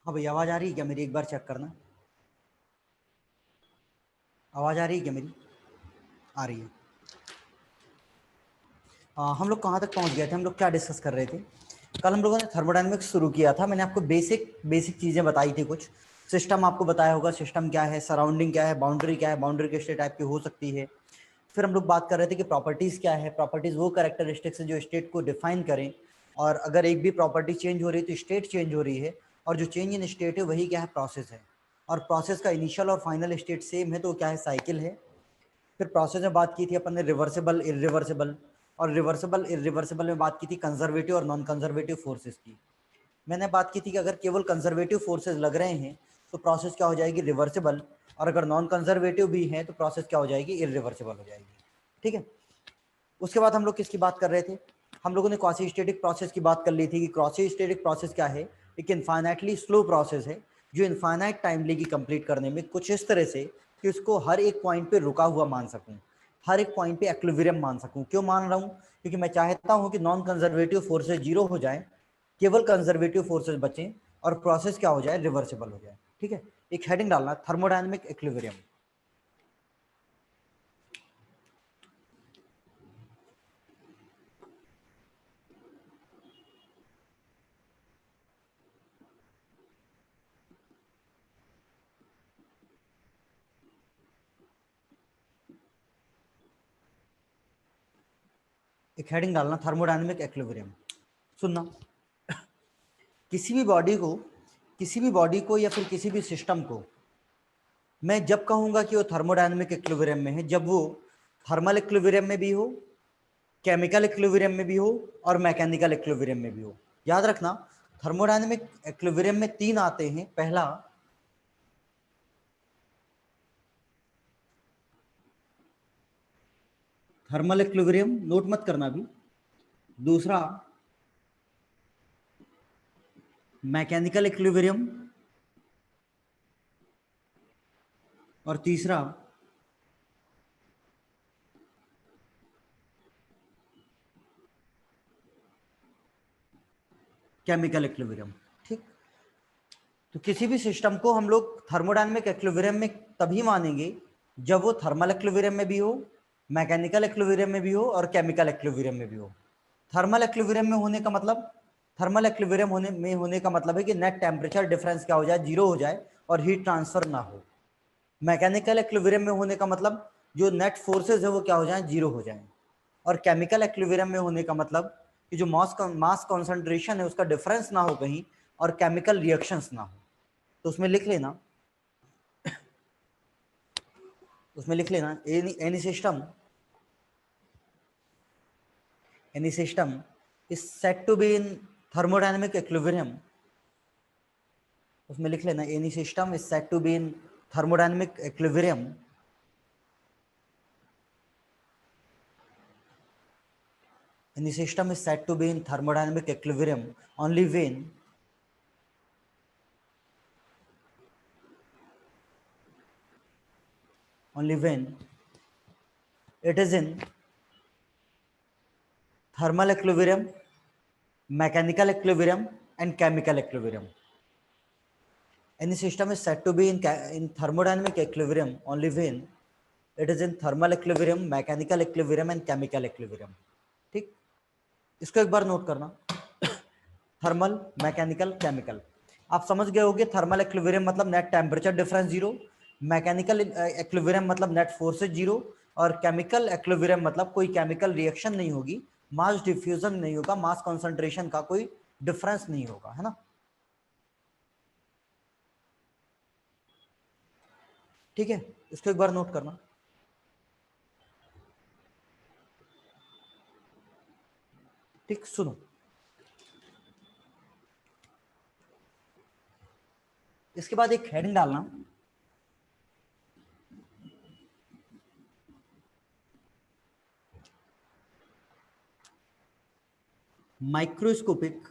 हाँ भैया, आवाज़ आ रही है क्या मेरी? एक बार चेक करना। आवाज़ आ रही है क्या मेरी? आ रही है। हम लोग कहाँ तक पहुँच गए थे? हम लोग क्या डिस्कस कर रहे थे? कल हम लोगों ने थर्मोडायनेमिक्स शुरू किया था। मैंने आपको बेसिक बेसिक चीज़ें बताई थी। कुछ सिस्टम आपको बताया होगा, सिस्टम क्या है, सराउंडिंग क्या है, बाउंड्री क्या है, बाउंड्री किस टाइप की हो सकती है। फिर हम लोग बात कर रहे थे कि प्रॉपर्टीज़ क्या है। प्रॉपर्टीज़ वो कैरेक्टरिस्टिक्स हैं जो स्टेट को डिफाइन करें, और अगर एक भी प्रॉपर्टी चेंज हो रही है तो स्टेट चेंज हो रही है, और जो चेंज इन स्टेट है वही क्या है? प्रोसेस है। और प्रोसेस का इनिशियल और फाइनल स्टेट सेम है, तो क्या है? साइकिल है। फिर प्रोसेस में बात की थी अपन ने रिवर्सिबल इरिवर्सिबल, और रिवर्सिबल इरिवर्सिबल में बात की थी कंजर्वेटिव और नॉन कंजर्वेटिव फोर्सेस की। मैंने बात की थी कि अगर केवल कंजर्वेटिव फोर्सेस लग रहे हैं तो प्रोसेस क्या हो जाएगी? रिवर्सिबल, और अगर नॉन कंजर्वेटिव भी हैं तो प्रोसेस क्या हो जाएगी? इरिवर्सिबल हो जाएगी। ठीक है। उसके बाद हम लोग किसकी बात कर रहे थे? हम लोगों ने क्वासी स्टैटिक प्रोसेस की बात कर ली थी कि क्वासी स्टैटिक प्रोसेस क्या है? एक इनफाइनाइटली स्लो प्रोसेस है जो इनफाइनाइट टाइम लेगी कंप्लीट करने में, कुछ इस तरह से कि उसको हर एक पॉइंट पे रुका हुआ मान सकूं, हर एक पॉइंट पे एक्विलिब्रियम मान सकूं। क्यों मान रहा हूं? क्योंकि मैं चाहता हूं कि नॉन कंजर्वेटिव फोर्सेज जीरो हो जाए, केवल कंजर्वेटिव फोर्सेज बचें, और प्रोसेस क्या हो जाए? रिवर्सिबल हो जाए। ठीक है। एक हेडिंग डालना, थर्मोडायनेमिक इक्विलिब्रियम। एक हेडिंग डालना, थर्मोडायनेमिक इक्विलिब्रियम। सुनना, किसी भी बॉडी को, किसी भी बॉडी को या फिर किसी भी सिस्टम को मैं जब कहूंगा कि वो थर्मोडायनेमिक इक्विलिब्रियम में है, जब वो थर्मल इक्विलिब्रियम में भी हो, केमिकल इक्विलिब्रियम में भी हो, और मैकेनिकल इक्विलिब्रियम में भी हो। याद रखना, थर्मोडायनेमिक इक्विलिब्रियम में तीन आते हैं। पहला थर्मल इक्विलिब्रियम, नोट मत करना अभी। दूसरा मैकेनिकल इक्विलिब्रियम, और तीसरा केमिकल इक्विलिब्रियम। ठीक। तो किसी भी सिस्टम को हम लोग थर्मोडायनेमिक इक्विलिब्रियम में तभी मानेंगे जब वो थर्मल इक्विलिब्रियम में भी हो, मैकेनिकल इक्विलिब्रियम में भी हो, और केमिकल इक्विलिब्रियम में भी हो। थर्मल इक्विलिब्रियम में होने का मतलब, थर्मल इक्विलिब्रियम होने का मतलब है कि नेट टेम्परेचर डिफरेंस क्या हो जाए? जीरो हो जाए, और हीट ट्रांसफर ना हो। मैकेनिकल इक्विलिब्रियम में होने का मतलब जो नेट फोर्सेज है वो क्या हो जाए? जीरो हो जाए। और केमिकल इक्विलिब्रियम में होने का मतलब कि जो मास कॉन्सेंट्रेशन है उसका डिफरेंस ना हो कहीं, और केमिकल रिएक्शंस ना हो। तो उसमें लिख लेना, उसमें लिख लेना, any system is said to be in thermodynamic equilibrium। उसमें लिख लेना, any system is said to be in thermodynamic equilibrium any system is said to be in thermodynamic equilibrium only when it is in thermal equilibrium, mechanical equilibrium, and chemical equilibrium। Any system is said to be in thermodynamic equilibrium only when it is in thermal equilibrium, mechanical equilibrium, and chemical equilibrium। ठीक। इसको एक बार note करना, thermal, mechanical, chemical. आप समझ गए होंगे, thermal equilibrium मतलब net temperature difference zero, mechanical equilibrium मतलब नेट फोर्सेज जीरो, और केमिकल इक्विलिब्रियम मतलब कोई केमिकल रिएक्शन नहीं होगी, मास डिफ्यूजन नहीं होगा, मास कॉन्सेंट्रेशन का कोई डिफरेंस नहीं होगा, है ना। ठीक है, इसको एक बार नोट करना। ठीक, सुनो, इसके बाद एक हेडिंग डालना, microscopic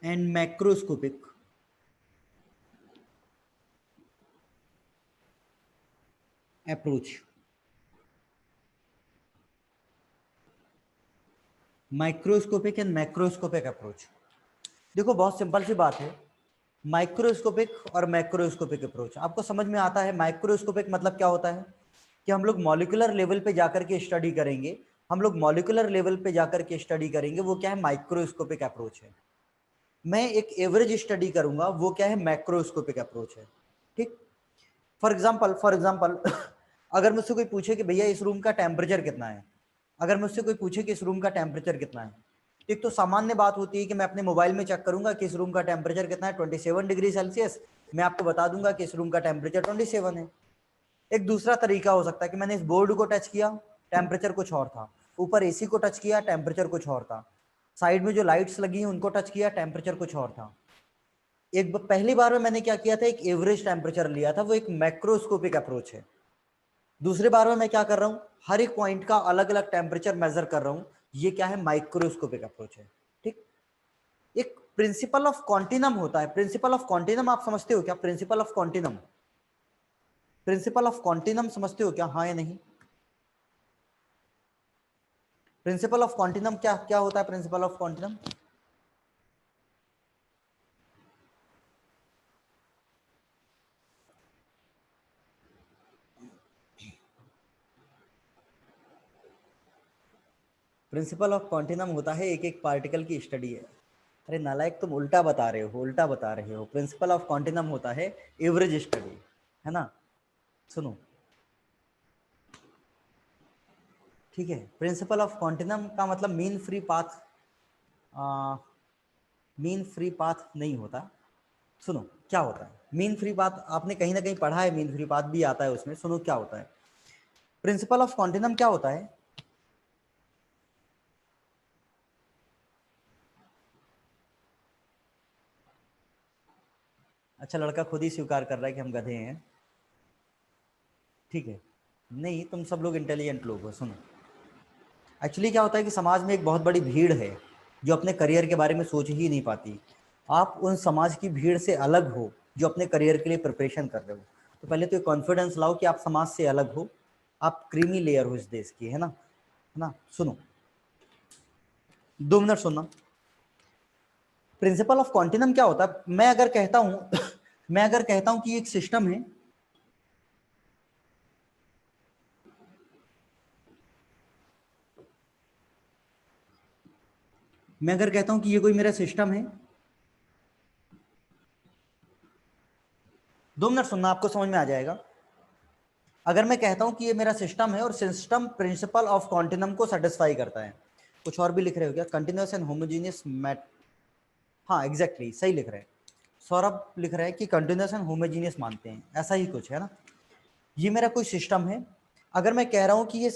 and macroscopic approach. Microscopic and macroscopic approach. देखो बहुत सिंपल सी बात है, माइक्रोस्कोपिक और मैक्रोस्कोपिक अप्रोच आपको समझ में आता है। माइक्रोस्कोपिक मतलब क्या होता है कि हम लोग मॉलिक्यूलर लेवल पे जाकर के स्टडी करेंगे, हम लोग मॉलिक्यूलर लेवल पे जाकर के स्टडी करेंगे, वो क्या है माइक्रोस्कोपिक अप्रोच है। मैं एक एवरेज स्टडी करूंगा, वो क्या है मैक्रोस्कोपिक अप्रोच है। ठीक, फॉर एग्जाम्पल अगर मुझसे कोई पूछे कि भैया इस रूम का टेम्परेचर कितना है, अगर मुझसे कोई पूछे कि इस रूम का टेम्परेचर कितना है, एक तो सामान्य बात होती है कि मैं अपने मोबाइल में चेक करूंगा कि इस रूम का टेम्परेचर कितना है, 27 डिग्री सेल्सियस, मैं आपको बता दूंगा कि इस रूम का टेम्परेचर 27 है। एक दूसरा तरीका हो सकता है कि मैंने इस बोर्ड को टच किया, टेम्परेचर कुछ और था, ऊपर एसी को टच किया, टेम्परेचर कुछ और था, साइड में जो लाइट्स लगी हैं उनको टच किया, टेम्परेचर कुछ और था। पहली बार में मैंने क्या किया था, एक एवरेज टेम्परेचर लिया था, वो एक मैक्रोस्कोपिक अप्रोच है। दूसरे बार में मैं क्या कर रहा हूं, हर एक पॉइंट का अलग अलग टेम्परेचर मेजर कर रहा हूं, ये क्या है माइक्रोस्कोपिक अप्रोच है। ठीक, एक प्रिंसिपल ऑफ कॉन्टिनम होता है। प्रिंसिपल ऑफ कॉन्टिनम आप समझते हो क्या? Principal of continuum, principle of continuum समझते हो क्या, हाँ या नहीं? प्रिंसिपल ऑफ कॉन्टिनम क्या क्या होता है? Principle of continuum principle of continuum होता है एक एक पार्टिकल की स्टडी है। अरे नालायक, तुम उल्टा बता रहे हो, उल्टा बता रहे हो। प्रिंसिपल ऑफ क्वांटिनम होता है एवरेज स्टडी, है ना? सुनो, ठीक है, प्रिंसिपल ऑफ क्वांटिनम का मतलब mean free path, mean free path नहीं होता। सुनो क्या होता है मीन फ्री पाथ, आपने कहीं ना कहीं पढ़ा है, मीन फ्री पाथ भी आता है उसमें। सुनो क्या होता है, प्रिंसिपल ऑफ क्वांटिनम क्या होता है। अच्छा, लड़का खुद ही स्वीकार कर रहा है कि हम गधे हैं। ठीक है, नहीं, तुम सब लोग इंटेलिजेंट लोग हो। सुनो, एक्चुअली क्या होता है कि समाज में एक बहुत बड़ी भीड़ है जो अपने करियर के बारे में सोच ही नहीं पाती। आप उन समाज की भीड़ से अलग हो जो अपने करियर के लिए प्रिपरेशन कर रहे हो। तो पहले तो कॉन्फिडेंस लाओ कि आप समाज से अलग हो, आप क्रीमी लेयर हो इस देश की, है ना? है ना? सुनो, 2 मिनट सुनना। प्रिंसिपल ऑफ क्वांटिनम क्या होता है, मैं अगर कहता हूं मैं अगर कहता हूं कि एक सिस्टम है, मैं अगर कहता हूं कि ये कोई मेरा सिस्टम है, 2 मिनट सुनना, आपको समझ में आ जाएगा। अगर मैं कहता हूं कि ये मेरा सिस्टम है और सिस्टम प्रिंसिपल ऑफ क्वांटिनम को सेटिस्फाई करता है, कुछ और भी लिख रहे हो क्या? कंटिन्यूअस एंड होमोजीनियस मैट, हाँ एग्जैक्टली सही लिख रहे हैं। सौरभ लिख रहा है कि कंटिन्यूअस एंड होमोजीनियस मानते हैं, ऐसा ही कुछ है ना। ये मेरा कोई सिस्टम है, अगर मैं कह रहा हूं कि ये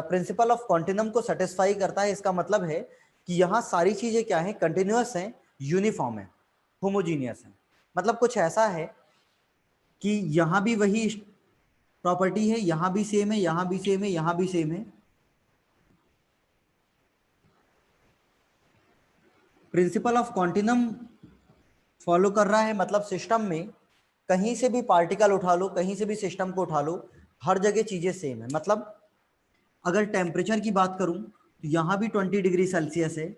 प्रिंसिपल ऑफ क्वांटिनम को सेटिस्फाई करता है, इसका मतलब है कि यहाँ सारी चीजें क्या है, कंटिन्यूअस हैं, यूनिफॉर्म है, होमोजीनियस है। मतलब कुछ ऐसा है कि यहाँ भी वही प्रॉपर्टी है, यहाँ भी सेम है, यहाँ भी सेम है, यहाँ भी सेम है। प्रिंसिपल ऑफ क्वांटिनम फॉलो कर रहा है, मतलब सिस्टम में कहीं से भी पार्टिकल उठा लो, कहीं से भी सिस्टम को उठा लो, हर जगह चीजें सेम है। मतलब अगर टेम्परेचर की बात करूं तो यहाँ भी 20 डिग्री सेल्सियस है,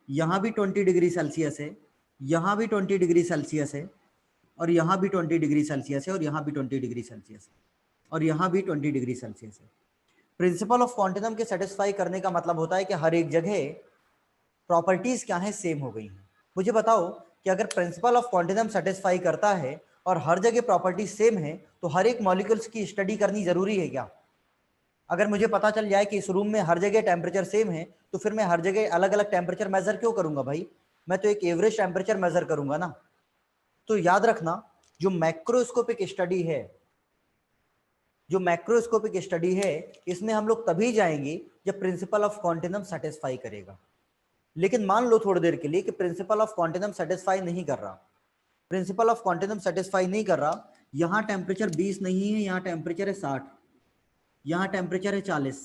यहाँ भी 20 डिग्री सेल्सियस है, यहाँ भी 20 डिग्री सेल्सियस है, और यहाँ भी 20 डिग्री सेल्सियस है, और यहाँ भी 20 डिग्री सेल्सियस है, और यहाँ भी 20 डिग्री सेल्सियस है। प्रिंसिपल ऑफ क्वांटिज्म के सेटिस्फाई करने का मतलब होता है कि हर एक जगह प्रॉपर्टीज क्या है, सेम हो गई हैं। मुझे बताओ कि अगर प्रिंसिपल ऑफ क्वांटिज्म सेटिस्फाई करता है और हर जगह प्रॉपर्टीज सेम है, तो हर एक मॉलिक्यूल्स की स्टडी करनी जरूरी है क्या? अगर मुझे पता चल जाए कि इस रूम में हर जगह टेम्परेचर सेम है, तो फिर मैं हर जगह अलग अलग टेम्परेचर मेजर क्यों करूंगा भाई? मैं तो एक एवरेज टेम्परेचर मेजर करूंगा ना। तो याद रखना, जो मैक्रोस्कोपिक स्टडी है, जो मैक्रोस्कोपिक स्टडी है, इसमें हम लोग तभी जाएंगे जब प्रिंसिपल ऑफ क्वांटिज्म सेटिस्फाई करेगा। लेकिन मान लो थोड़ी देर के लिए कि प्रिंसिपल ऑफ क्वांटिज्म सेटिस्फाई नहीं कर रहा, प्रिंसिपल ऑफ क्वांटिज्म सेटिस्फाई नहीं कर रहा, यहाँ टेम्परेचर 20 नहीं है, यहाँ टेम्परेचर है 60, यहाँ टेम्परेचर है 40,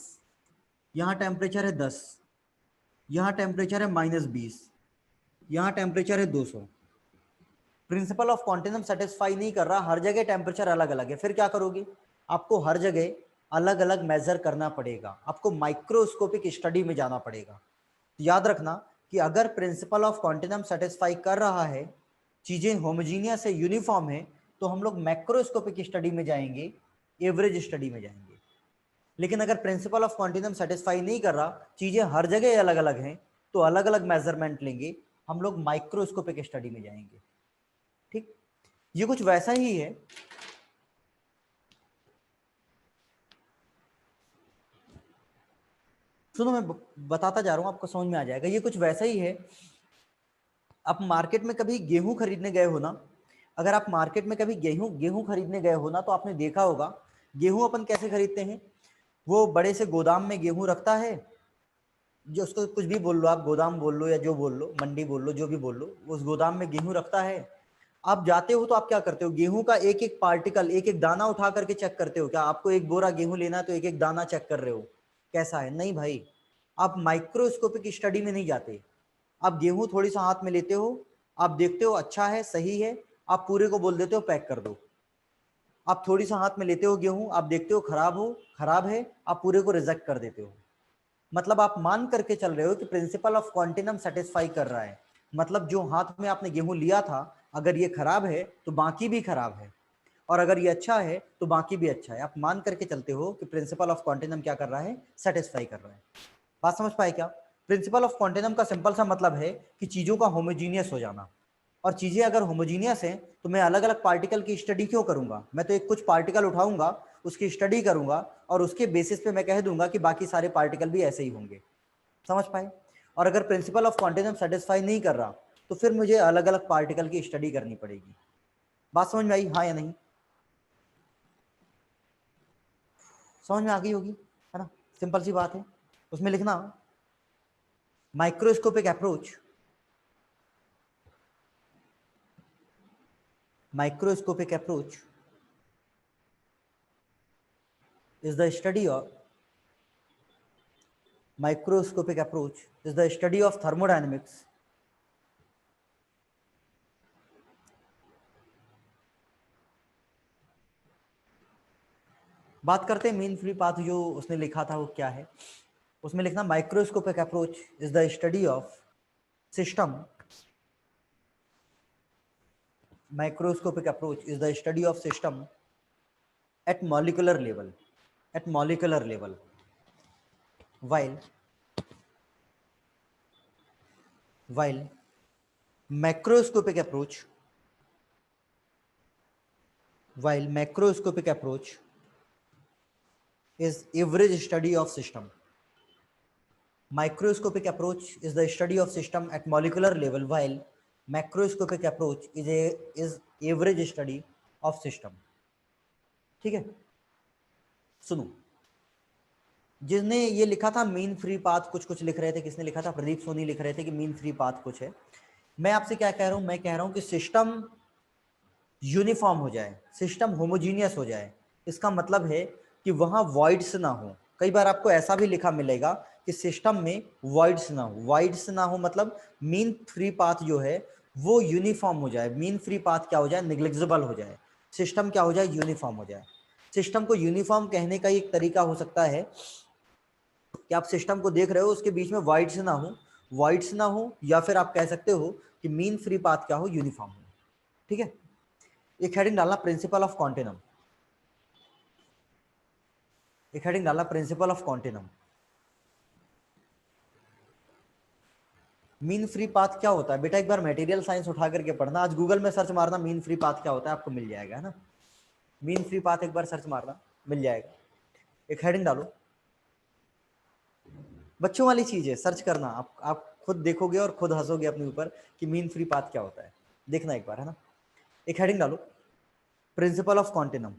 यहाँ टेम्परेचर है 10, यहाँ टेम्परेचर है -20, यहाँ टेम्परेचर है 200। प्रिंसिपल ऑफ क्वांटिज्म सेटिस्फाई नहीं कर रहा, हर जगह टेम्परेचर अलग अलग है, फिर क्या करोगे? आपको हर जगह अलग अलग मेजर करना पड़ेगा, आपको माइक्रोस्कोपिक स्टडी में जाना पड़ेगा। तो याद रखना कि अगर प्रिंसिपल ऑफ कॉन्टिनम सेटिस्फाई कर रहा है, चीजें होमोजीनियस है, यूनिफॉर्म है, तो हम लोग मैक्रोस्कोपिक स्टडी में जाएंगे, एवरेज स्टडी में जाएंगे। लेकिन अगर प्रिंसिपल ऑफ कॉन्टिनम सेटिस्फाई नहीं कर रहा, चीजें हर जगह अलग अलग हैं, तो अलग अलग मेजरमेंट लेंगे, हम लोग माइक्रोस्कोपिक स्टडी में जाएंगे। ठीक, ये कुछ वैसा ही है। सुनो, मैं बताता जा रहा हूं, आपको समझ में आ जाएगा। ये कुछ वैसा ही है। आप मार्केट में कभी गेहूं खरीदने गए हो ना, अगर आप मार्केट में कभी गेहूं खरीदने गए हो ना, तो आपने देखा होगा गेहूं अपन कैसे खरीदते हैं। वो बड़े से गोदाम में गेहूं रखता है, जो उसको कुछ भी बोल लो आप, गोदाम बोल लो या जो बोल लो, मंडी बोल लो, जो भी बोल लो, उस गोदाम में गेहूं रखता है। आप जाते हो तो आप क्या करते हो, गेहूं का एक एक पार्टिकल, एक एक दाना उठा करके चेक करते हो। क्या आपको एक बोरा गेहूं लेना है तो एक एक दाना चेक कर रहे हो कैसा है? नहीं भाई, आप माइक्रोस्कोपिक स्टडी में नहीं जाते। आप गेहूं थोड़ी सा हाथ में लेते हो, आप देखते हो अच्छा है, सही है, आप पूरे को बोल देते हो पैक कर दो। आप थोड़ी सा हाथ में लेते हो गेहूं, आप देखते हो खराब है, आप पूरे को रिजेक्ट कर देते हो। मतलब आप मान करके चल रहे हो कि प्रिंसिपल ऑफ क्वांटिनम सेटिस्फाई कर रहा है। मतलब जो हाथ में आपने गेहूं लिया था, अगर ये खराब है तो बाकी भी खराब है, और अगर ये अच्छा है तो बाकी भी अच्छा है। आप मान करके चलते हो कि प्रिंसिपल ऑफ क्वांटिनम क्या कर रहा है, सेटिस्फाई कर रहा है। बात समझ पाए क्या? प्रिंसिपल ऑफ क्वांटिनम का सिंपल सा मतलब है कि चीजों का होमोजीनियस हो जाना। और चीजें अगर होमोजीनियस हैं तो मैं अलग अलग पार्टिकल की स्टडी क्यों करूंगा? मैं तो एक कुछ पार्टिकल उठाऊंगा, उसकी स्टडी करूंगा, और उसके बेसिस पे मैं कह दूंगा कि बाकी सारे पार्टिकल भी ऐसे ही होंगे। समझ पाए? और अगर प्रिंसिपल ऑफ क्वांटिज्म सेटिस्फाई नहीं कर रहा, तो फिर मुझे अलग अलग पार्टिकल की स्टडी करनी पड़ेगी। बात समझ में आई, हाँ या नहीं? समझ में आ गई होगी, है ना? सिंपल सी बात है। उसमें लिखना microscopic approach, microscopic approach is the study of microscopic approach is the study of thermodynamics बात करते हैं मीन फ्री पाथ। जो उसने लिखा था वो क्या है, उसमें लिखना microscopic approach is the study of system, microscopic approach is the study of system at molecular level, at molecular level, while macroscopic approach, while macroscopic approach is average study of system. Microscopic approach is the study of system at molecular level, while macroscopic approach is average study of system. ठीक है, सुनो, जिसने ये लिखा था mean free path, कुछ कुछ लिख रहे थे, किसने लिखा था? प्रदीप सोनी लिख रहे थे कि मीन फ्री पाथ कुछ है। मैं आपसे क्या कह रहा हूं, मैं कह रहा हूं कि सिस्टम यूनिफॉर्म हो जाए, सिस्टम होमोजीनियस हो जाए। इसका मतलब है कि वहां वॉइड्स ना हो। कई बार आपको ऐसा भी लिखा मिलेगा कि सिस्टम में वॉइड्स ना हो। वॉइड्स ना हो मतलब मीन फ्री पाथ जो है वो यूनिफॉर्म हो जाए। मीन फ्री पाथ क्या हो जाए? निग्लिजिबल हो जाए। सिस्टम क्या हो जाए? यूनिफॉर्म हो जाए। सिस्टम को यूनिफॉर्म कहने का एक तरीका हो सकता है कि आप सिस्टम को देख रहे हो, उसके बीच में वाइड्स ना हो, वाइड्स ना हो, या फिर आप कह सकते हो कि मीन फ्री पाथ क्या हो? यूनिफॉर्म हो। ठीक है, एक हेडिंग डालना प्रिंसिपल ऑफ कॉन्टिनम, एक हेडिंग डालना principal of continuum. Mean free path क्या होता है बेटा? एक बार मटेरियल साइंस उठा करके पढ़ना। आज गूगल में सर्च मारना मीन फ्री पाथ क्या होता है, आपको मिल जाएगा, है ना? मीन फ्री पाथ एक बार सर्च मारना, मिल जाएगा। एक हेडिंग डालो, बच्चों वाली चीज है, सर्च करना। आप खुद देखोगे और खुद हंसोगे अपने ऊपर कि मीन फ्री पाथ क्या होता है। देखना एक बार, है ना? एक हेडिंग डालो प्रिंसिपल ऑफ कॉन्टिनम,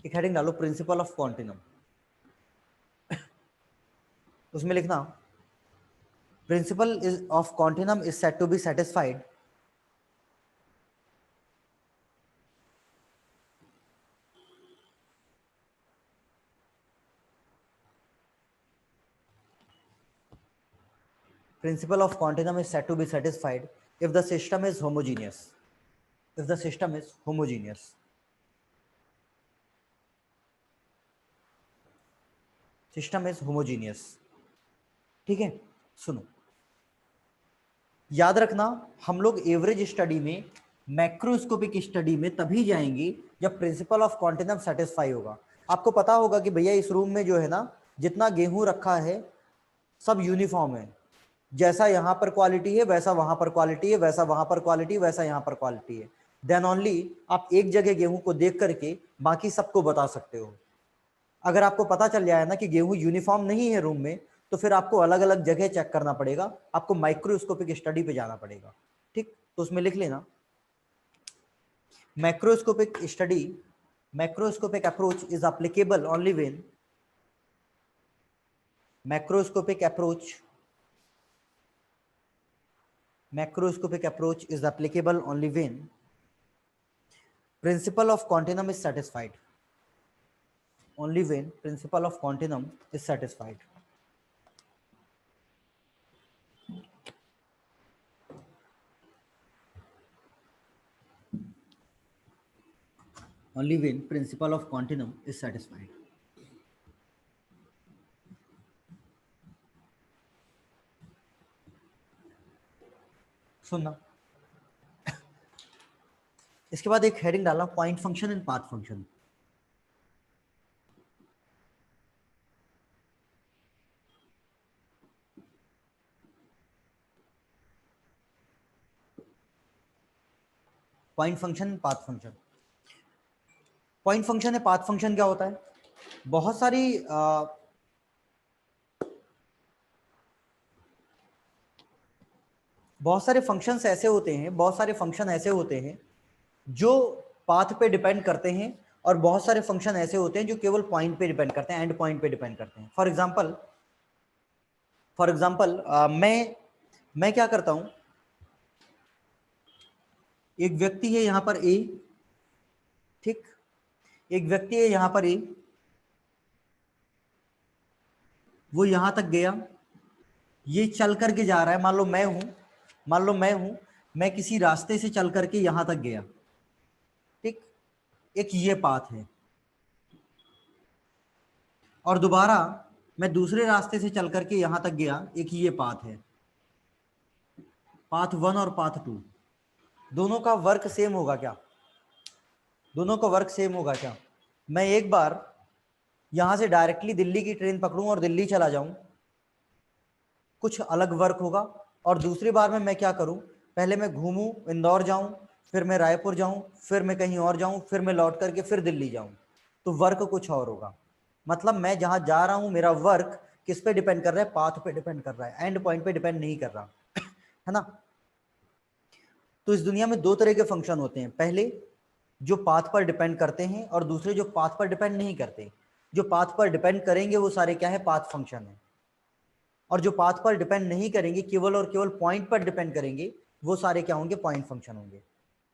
एक हेडिंग डालो प्रिंसिपल ऑफ कॉन्टिनम। उसमें लिखना principle is of continuum is said to be satisfied principle of quantum is said to be satisfied if the system is homogeneous, if the system is homogeneous, system is homogeneous। ठीक है, सुनो, याद रखना हम लोग average study में, macroscopic study में तभी जाएंगे जब प्रिंसिपल ऑफ क्वांटिज्म सेटिस्फाई होगा। आपको पता होगा कि भैया इस रूम में जो है ना, जितना गेहूं रखा है सब यूनिफॉर्म है, जैसा यहां पर क्वालिटी है वैसा वहां पर क्वालिटी है, वैसा वहां पर क्वालिटी, वैसा यहां पर क्वालिटी है। देन ओनली आप एक जगह गेहूं को देख करके बाकी सबको बता सकते हो। अगर आपको पता चल जाए ना कि गेहूं यूनिफॉर्म नहीं है रूम में, तो फिर आपको अलग अलग जगह चेक करना पड़ेगा, आपको माइक्रोस्कोपिक स्टडी पे जाना पड़ेगा। ठीक, तो उसमें लिख लेना macroscopic study, macroscopic approach is applicable only when, macroscopic approach, macroscopic approach is applicable only when principle of continuum is satisfied, only when principle of continuum is satisfied, only when principle of continuum is satisfied। सुनना, इसके बाद एक heading डालना point function and path function. Point function, path function. Point function है, path function क्या होता है? बहुत सारी बहुत सारे फंक्शंस ऐसे होते हैं, बहुत सारे फंक्शन ऐसे होते हैं जो पाथ पे डिपेंड करते हैं, और बहुत सारे फंक्शन ऐसे होते हैं जो केवल पॉइंट पे डिपेंड करते हैं, एंड पॉइंट पे डिपेंड करते हैं। फॉर एग्जाम्पल मैं क्या करता हूं, एक व्यक्ति है यहां पर ए, ठीक, एक व्यक्ति है यहां पर ए, वो यहां तक गया, ये चल करके जा रहा है, मान लो मैं किसी रास्ते से चल करके यहां तक गया, ठीक, एक ये पाथ है, और दोबारा मैं दूसरे रास्ते से चल करके यहां तक गया, एक ये पाथ है, पाथ 1 और पाथ 2। दोनों का वर्क सेम होगा क्या? दोनों का वर्क सेम होगा क्या? मैं एक बार यहां से डायरेक्टली दिल्ली की ट्रेन पकड़ूं और दिल्ली चला जाऊं, कुछ अलग वर्क होगा। और दूसरी बार में मैं क्या करूं, पहले मैं घूमूं, इंदौर जाऊं, फिर मैं रायपुर जाऊं, फिर मैं कहीं और जाऊं, फिर मैं लौट करके फिर दिल्ली जाऊं, तो वर्क कुछ और होगा। मतलब मैं जहां जा रहा हूं मेरा वर्क किस पे डिपेंड कर रहा है? पाथ पे डिपेंड कर रहा है, एंड पॉइंट पे डिपेंड नहीं कर रहा है ना। तो इस दुनिया में दो तरह के फंक्शन होते हैं, पहले जो पाथ पर डिपेंड करते हैं, और दूसरे जो पाथ पर डिपेंड नहीं करते। जो पाथ पर डिपेंड करेंगे वो सारे क्या है? पाथ फंक्शन है। और जो पाथ पर डिपेंड नहीं करेंगे, केवल और केवल पॉइंट पर डिपेंड करेंगे, वो सारे क्या होंगे? पॉइंट फंक्शन होंगे।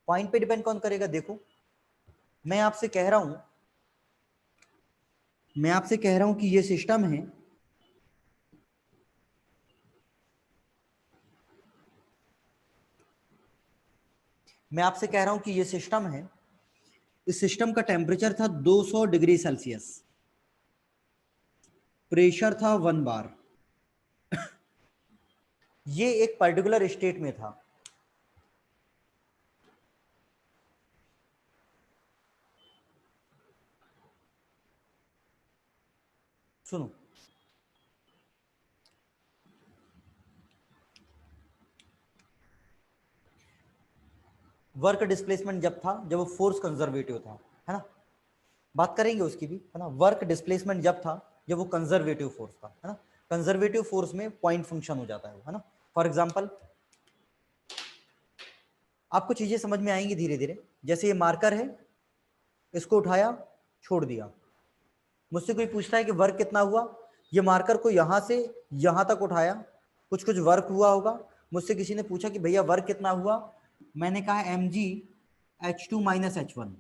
पॉइंट पे डिपेंड कौन करेगा? देखो, मैं आपसे कह रहा हूं कि ये सिस्टम है, मैं आपसे कह रहा हूं कि ये सिस्टम है, इस सिस्टम का टेम्परेचर था 200 डिग्री सेल्सियस, प्रेशर था 1 बार, ये एक पर्टिकुलर स्टेट में था। सुनो, वर्क डिस्प्लेसमेंट जब था, जब वो फोर्स कंजर्वेटिव था, है ना, बात करेंगे उसकी भी, है ना। वर्क डिस्प्लेसमेंट जब था, जब वो कंजर्वेटिव फोर्स था, है ना। कंजर्वेटिव फोर्स में पॉइंट फंक्शन हो जाता है ना। फॉर एग्जांपल, आपको चीजें समझ में आएंगी धीरे धीरे। जैसे ये मार्कर है, इसको उठाया, छोड़ दिया, मुझसे कोई पूछता है कि वर्क कितना हुआ, ये मार्कर को यहां से यहां तक उठाया, कुछ कुछ वर्क हुआ होगा। मुझसे किसी ने पूछा कि भैया वर्क कितना हुआ, मैंने कहा mg(H2 - H1)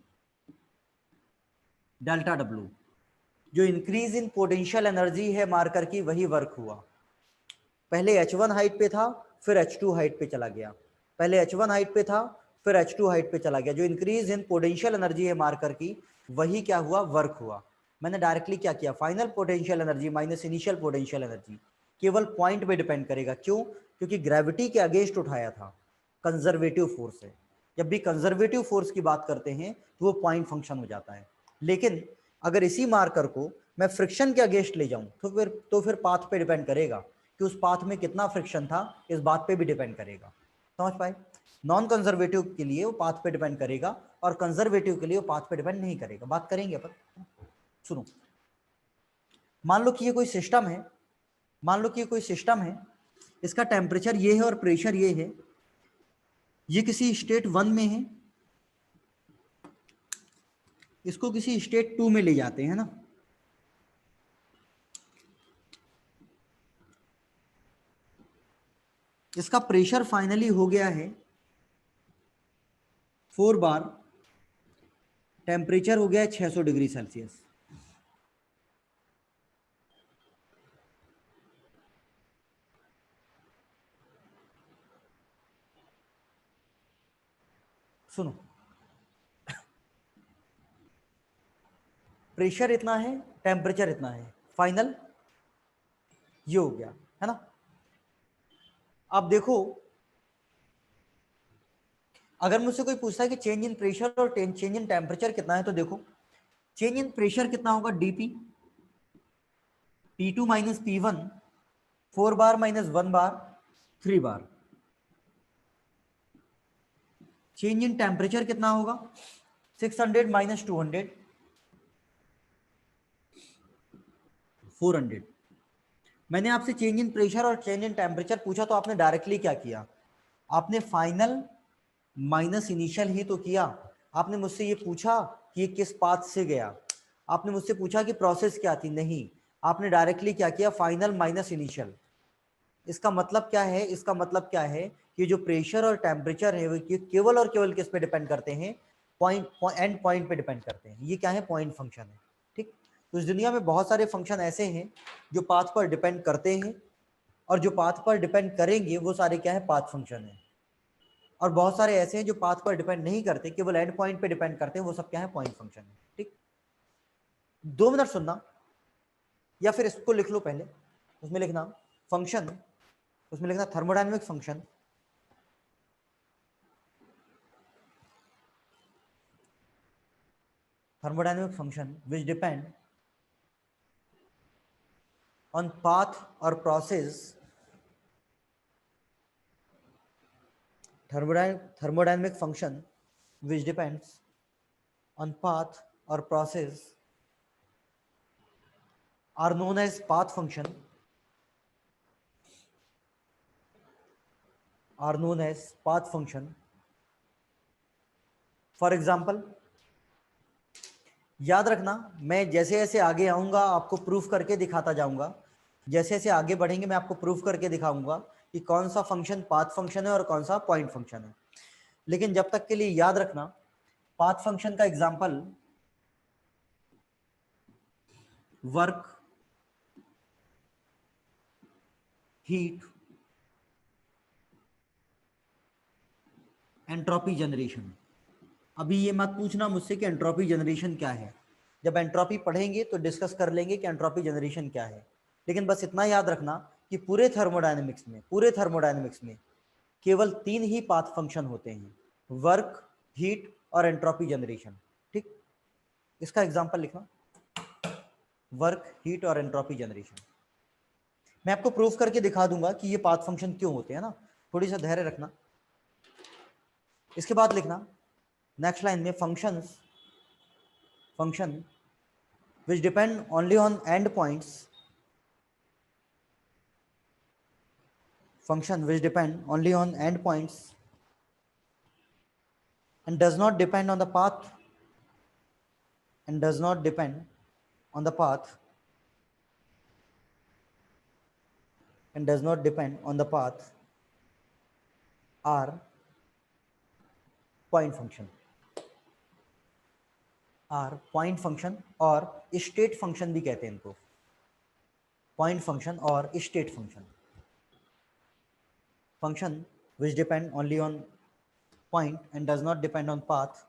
डेल्टा W। जो इंक्रीज इन पोटेंशियल एनर्जी है मार्कर की, वही वर्क हुआ। पहले H1 हाइट पे था, फिर H2 हाइट पे चला गया, पहले H1 हाइट पे था, फिर H2 हाइट पे चला गया। जो इंक्रीज इन पोटेंशियल एनर्जी है मार्कर की, वही क्या हुआ? वर्क हुआ। मैंने डायरेक्टली क्या किया? Final potential energy minus initial potential energy, केवल पॉइंट पे डिपेंड करेगा। क्यों? क्योंकि ग्रेविटी के अगेंस्ट उठाया था, कंजर्वेटिव फोर्स है। जब भी कंजर्वेटिव फोर्स की बात करते हैं तो वो पॉइंट फंक्शन हो जाता है। लेकिन अगर इसी मार्कर को मैं फ्रिक्शन के अगेंस्ट ले जाऊं तो फिर पाथ पे डिपेंड करेगा कि उस पाथ में कितना फ्रिक्शन था, इस बात पे भी डिपेंड करेगा। समझ पाए? नॉन कंजर्वेटिव के लिए वो पाथ पे डिपेंड करेगा और कंजर्वेटिव के लिए वो पाथ पे डिपेंड नहीं करेगा। बात करेंगे अपन। सुनो, मान लो कि ये कोई सिस्टम है, मान लो कि ये कोई सिस्टम है, इसका टेम्परेचर ये है और प्रेशर ये है, ये किसी स्टेट 1 में है, इसको किसी स्टेट 2 में ले जाते हैं ना। इसका प्रेशर फाइनली हो गया है 4 बार, टेम्परेचर हो गया है 600 डिग्री सेल्सियस। सुनो, प्रेशर इतना है, टेम्परेचर इतना है, फाइनल ये हो गया है ना। अब देखो, अगर मुझसे कोई पूछता है कि चेंज इन प्रेशर और चेंज इन टेम्परेचर कितना है, तो देखो चेंज इन प्रेशर कितना होगा, DP P2 minus P1, 4 bar minus 1 bar, 3 bar. Change in temperature कितना होगा, 600 माइनस 200, 400। मैंने आपसे चेंज इन प्रेशर और चेंज इन टेम्परेचर पूछा तो आपने डायरेक्टली क्या किया, आपने फाइनल माइनस इनिशियल ही तो किया। आपने मुझसे ये पूछा कि ये किस पाथ से गया, आपने मुझसे पूछा कि प्रोसेस क्या थी, नहीं, आपने डायरेक्टली क्या किया, फाइनल माइनस इनिशियल। इसका मतलब क्या है, इसका मतलब क्या है कि जो प्रेशर और टेम्परेचर है वो केवल और केवल किस पे डिपेंड करते हैं, पॉइंट एंड पॉइंट पे डिपेंड करते हैं। ये क्या है, पॉइंट फंक्शन है। ठीक, तो इस दुनिया में बहुत सारे फंक्शन ऐसे हैं जो पाथ पर डिपेंड करते हैं, और जो पाथ पर डिपेंड करेंगे वो सारे क्या है, पाथ फंक्शन है। और बहुत सारे ऐसे हैं जो पाथ पर डिपेंड नहीं करते, केवल एंड पॉइंट पे डिपेंड करते हैं, वो सब क्या है, पॉइंट फंक्शन है। ठीक, 2 मिनट सुनना, या फिर इसको लिख लो पहले, उसमें लिखना फंक्शन, उसमें लिखना thermodynamic function, thermodynamic function which depend on path or process, thermodynamic function which depends on path or process are known as path function, are known as path function. For example, याद रखना, मैं जैसे जैसे आगे आऊंगा आपको प्रूफ करके दिखाता जाऊंगा, जैसे जैसे आगे बढ़ेंगे मैं आपको प्रूफ करके दिखाऊंगा कि कौन सा फंक्शन पाथ फंक्शन है और कौन सा पॉइंट फंक्शन है। लेकिन जब तक के लिए याद रखना, पाथ फंक्शन का example work, heat, entropy generation. अभी ये मत पूछना मुझसे कि एंट्रोपी जनरेशन क्या है, जब एंट्रोपी पढ़ेंगे तो डिस्कस कर लेंगे कि एंट्रोपी जनरेशन क्या है। लेकिन बस इतना याद रखना कि पूरे थर्मोडायनेमिक्स में केवल 3 ही पाथ फंक्शन होते हैं, वर्क, हीट और एंट्रोपी जनरेशन। ठीक, इसका एग्जांपल लिखना, वर्क, हीट और एंट्रोपी जनरेशन। मैं आपको प्रूफ करके दिखा दूंगा कि ये पाथ फंक्शन क्यों होते हैं ना, थोड़ी सा धैर्य रखना। इसके बाद लिखना नेक्स्ट लाइन में function which depend only on endpoints, function which depend only on endpoints and does not depend on the path, and does not depend on the path, and does not depend on the path are point function, are point function और state function भी कहते हैं इनको, point function और state function. function which depend only on point and does not depend on path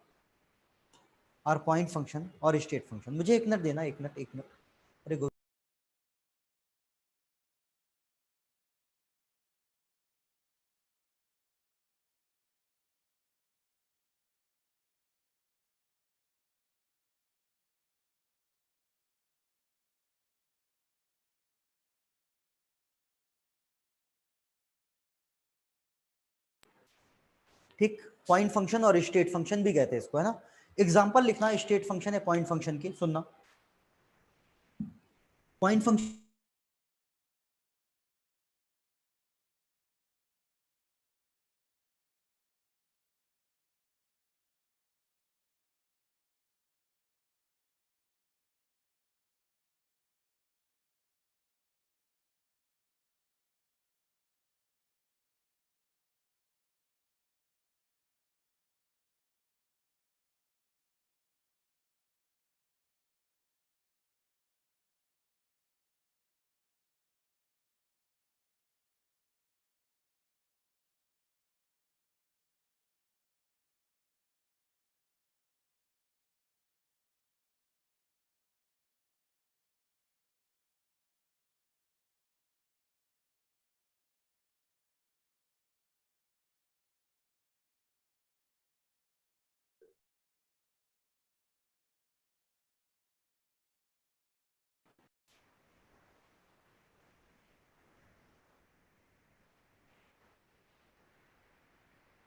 are point function और state function. मुझे 1 minute देना, 1 minute, 1 minute. अरे ठीक, पॉइंट फंक्शन और स्टेट फंक्शन भी कहते हैं इसको, है ना। एग्जांपल लिखना स्टेट फंक्शन है पॉइंट फंक्शन की, सुनना। पॉइंट फंक्शन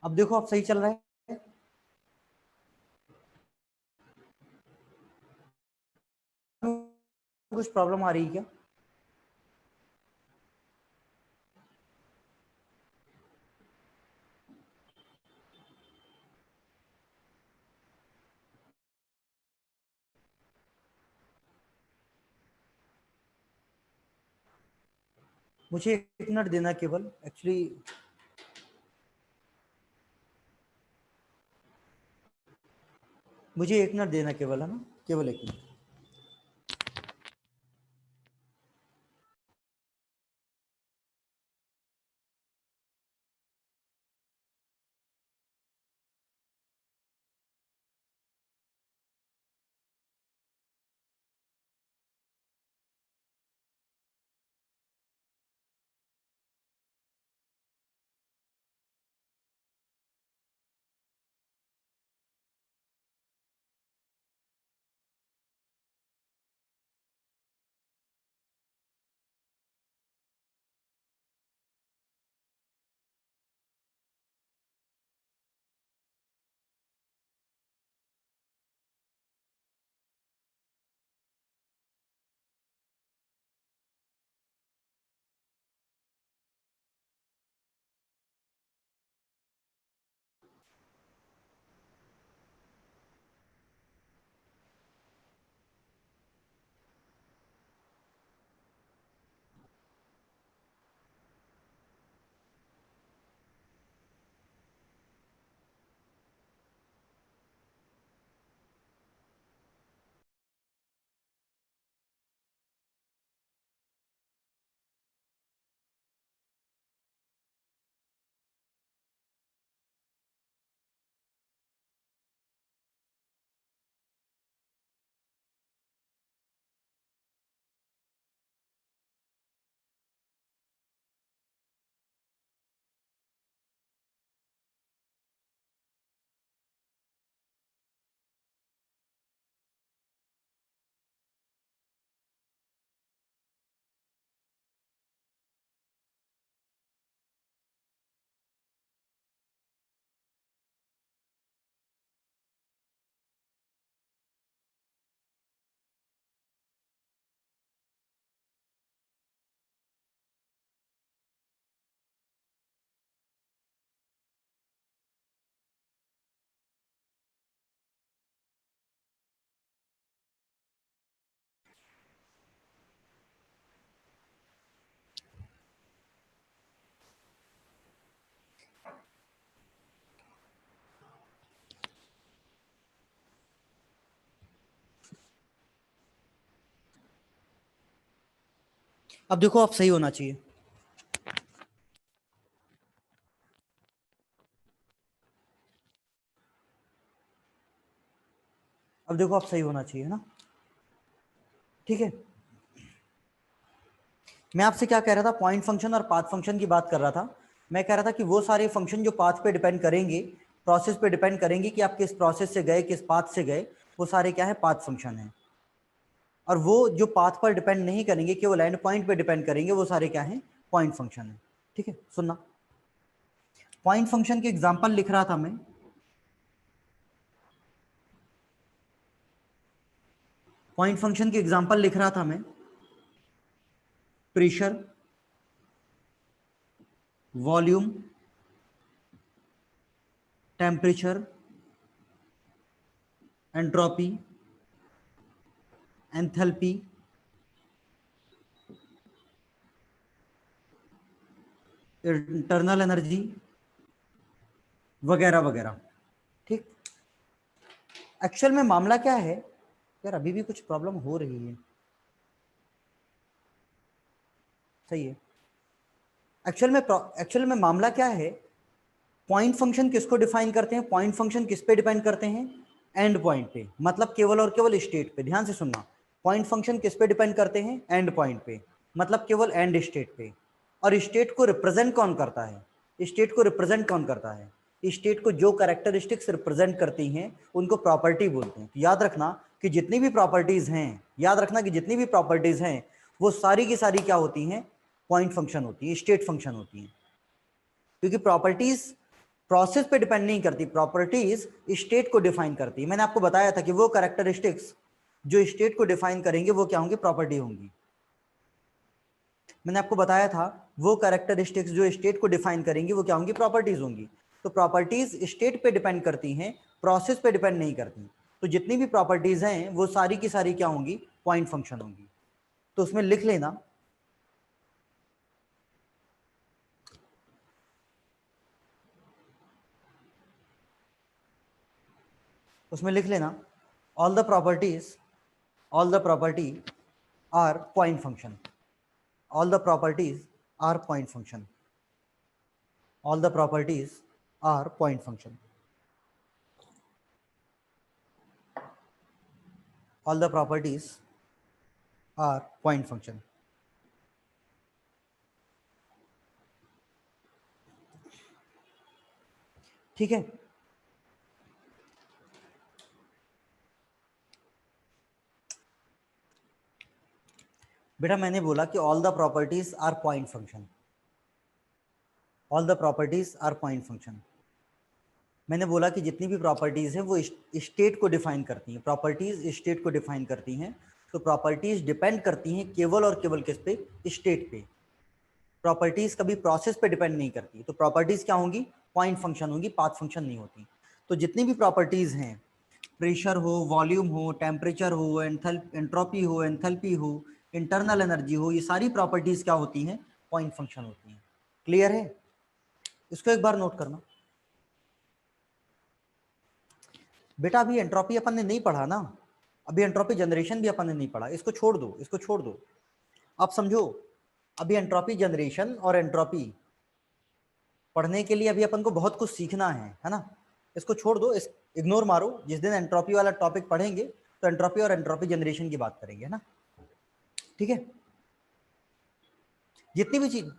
अब देखो आप सही चल रहा है। कुछ प्रॉब्लम आ रही है क्या? मुझे 1 मिनट देना केवल, एक्चुअली मुझे 1 मिनट देना केवल, है ना, केवल 1 मिनट। अब देखो आप सही होना चाहिए। अब देखो आप सही होना चाहिए ना, ठीक है। मैं आपसे क्या कह रहा था, पॉइंट फंक्शन और पाथ फंक्शन की बात कर रहा था। मैं कह रहा था कि वो सारे फंक्शन जो पाथ पे डिपेंड करेंगे, प्रोसेस पे डिपेंड करेंगे कि आप किस प्रोसेस से गए, किस पाथ से गए, वो सारे क्या है, पाथ फंक्शन है। और वो जो पाथ पर डिपेंड नहीं करेंगे, केवल एंड पॉइंट पे डिपेंड करेंगे, वो सारे क्या हैं, पॉइंट फंक्शन है। ठीक है, सुनना। पॉइंट फंक्शन के एग्जांपल लिख रहा था मैं। पॉइंट फंक्शन के एग्जांपल लिख रहा था मैं। Pressure, volume, temperature, entropy, enthalpy, internal energy वगैरह वगैरह। ठीक। एक्चुअल में मामला क्या है यार, अभी भी कुछ प्रॉब्लम हो रही है। सही है। एक्चुअल में मामला क्या है, पॉइंट फंक्शन किसको डिफाइन करते हैं? पॉइंट फंक्शन किस पे डिपेंड करते हैं? एंड पॉइंट पे, मतलब केवल और केवल स्टेट पे। ध्यान से सुनना, पॉइंट फंक्शन किस पे डिपेंड करते हैं? एंड पॉइंट पे, मतलब केवल एंड स्टेट पे। और स्टेट को रिप्रेजेंट कौन करता है? स्टेट को रिप्रेजेंट कौन करता है? स्टेट को जो कैरेक्टरिस्टिक्स रिप्रेजेंट करती हैं उनको प्रॉपर्टी बोलते हैं। तो याद रखना कि जितनी भी प्रॉपर्टीज हैं, याद रखना कि जितनी भी प्रॉपर्टीज हैं वो सारी की सारी क्या होती हैं? पॉइंट फंक्शन होती है, स्टेट फंक्शन होती है। क्योंकि प्रॉपर्टीज प्रोसेस पे डिपेंड नहीं करती, प्रॉपर्टीज स्टेट को डिफाइन करती है। मैंने आपको बताया था कि वो कैरेक्टरिस्टिक्स जो स्टेट को डिफाइन करेंगे वो क्या होंगे? प्रॉपर्टी होंगी। मैंने आपको बताया था वो कैरेक्टरिस्टिक्स जो स्टेट को डिफाइन करेंगी वो क्या होंगी? प्रॉपर्टीज होंगी। तो प्रॉपर्टीज स्टेट पे डिपेंड करती हैं, प्रोसेस पे डिपेंड नहीं करती। तो जितनी भी प्रॉपर्टीज हैं वो सारी की सारी क्या होंगी? पॉइंट फंक्शन होंगी। तो उसमें लिख लेना, उसमें लिख लेना all the property are point function. All the properties are point function. All the properties are point function. All the properties are point function. ठीक है। बेटा मैंने बोला कि all the properties are point function. All the properties are point function. मैंने बोला कि जितनी भी प्रॉपर्टीज हैं वो स्टेट को डिफाइन करती हैं। प्रॉपर्टीज स्टेट को डिफाइन करती हैं। तो प्रॉपर्टीज डिपेंड करती हैं केवल और केवल किस पे? स्टेट पे। प्रॉपर्टीज कभी प्रोसेस पे डिपेंड नहीं करती। तो प्रॉपर्टीज क्या होंगी? पॉइंट फंक्शन होंगी, पाथ फंक्शन नहीं होती। तो जितनी भी प्रॉपर्टीज हैं, प्रेशर हो, वॉल्यूम हो, टेम्परेचर हो, एंट्रोपी हो, एंथैल्पी हो, इंटरनल एनर्जी हो, ये सारी प्रॉपर्टीज क्या होती हैं? पॉइंट फंक्शन होती हैं। क्लियर है? इसको एक बार नोट करना। बेटा अभी एंट्रोपी अपन ने नहीं पढ़ा ना, अभी एंट्रोपी जनरेशन भी अपन ने नहीं पढ़ा। इसको छोड़ दो, इसको छोड़ दो। आप समझो, अभी एंट्रोपी जनरेशन और एंट्रोपी पढ़ने के लिए अभी अपन को बहुत कुछ सीखना है ना। इसको छोड़ दो, इस इग्नोर मारो। जिस दिन एंट्रोपी वाला टॉपिक पढ़ेंगे तो एंट्रोपी और एंट्रोपी जनरेशन की बात करेंगे, है ना। ठीक है। जितनी भी चीज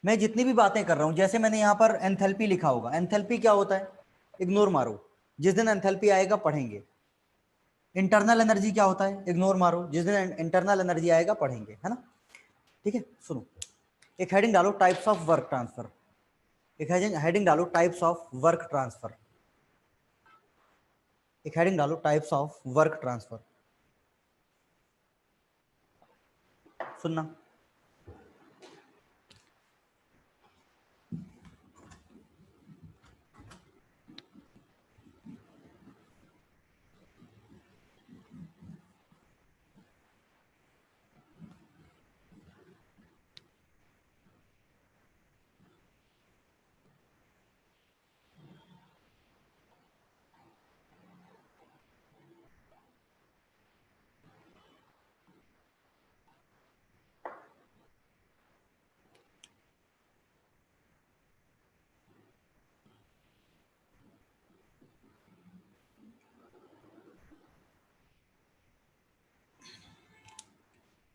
मैं जितनी भी बातें कर रहा हूं, जैसे मैंने यहां पर एंथैल्पी लिखा होगा, एंथैल्पी क्या होता है? इग्नोर मारो, जिस दिन एंथैल्पी आएगा पढ़ेंगे। इंटरनल एनर्जी क्या होता है? इग्नोर मारो, जिस दिन इंटरनल एनर्जी आएगा पढ़ेंगे, है ना। ठीक है। सुनो, एक हेडिंग डालो, टाइप्स ऑफ वर्क ट्रांसफर। एक हेडिंग डालो, टाइप्स ऑफ वर्क ट्रांसफर। एक हेडिंग डालो, टाइप्स ऑफ वर्क ट्रांसफर। सुनना,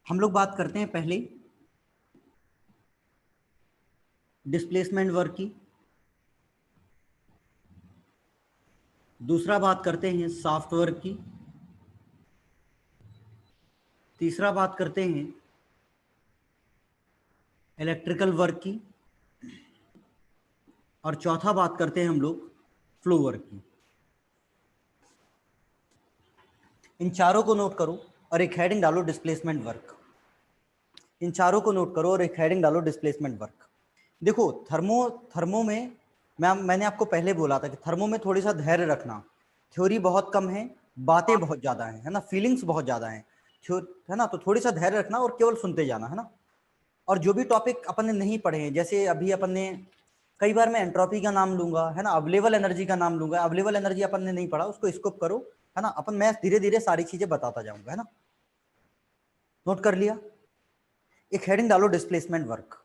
हम लोग बात करते हैं पहले डिस्प्लेसमेंट वर्क की, दूसरा बात करते हैं सॉफ्ट वर्क की, तीसरा बात करते हैं इलेक्ट्रिकल वर्क की, और चौथा बात करते हैं हम लोग फ्लो वर्क की। इन चारों को नोट करो और एक हेडिंग डालो डिस्प्लेसमेंट वर्क। इन चारों को नोट करो और एक हेडिंग डालो डिस्प्लेसमेंट वर्क। देखो थर्मो में मैंने आपको पहले बोला था कि थर्मो में थोड़ी सा धैर्य रखना। थ्योरी बहुत कम है, बातें बहुत ज्यादा हैं, है ना, फीलिंग्स बहुत ज्यादा हैं, है ना, तो थोड़ी सा धैर्य रखना और केवल सुनते जाना, है ना। और जो भी टॉपिक अपन ने नहीं पढ़े हैं, जैसे अभी अपन ने कई बार मैं एंट्रोपी का नाम लूंगा, है ना, अवेलेबल एनर्जी का नाम लूंगा। अवेलेबल एनर्जी अपन ने नहीं पढ़ा, उसको स्कोप करो, है ना। अपन मैं धीरे धीरे सारी चीजें बताता जाऊंगा, है ना। नोट कर लिया। एक हेडिंग डालो डिस्प्लेसमेंट वर्क।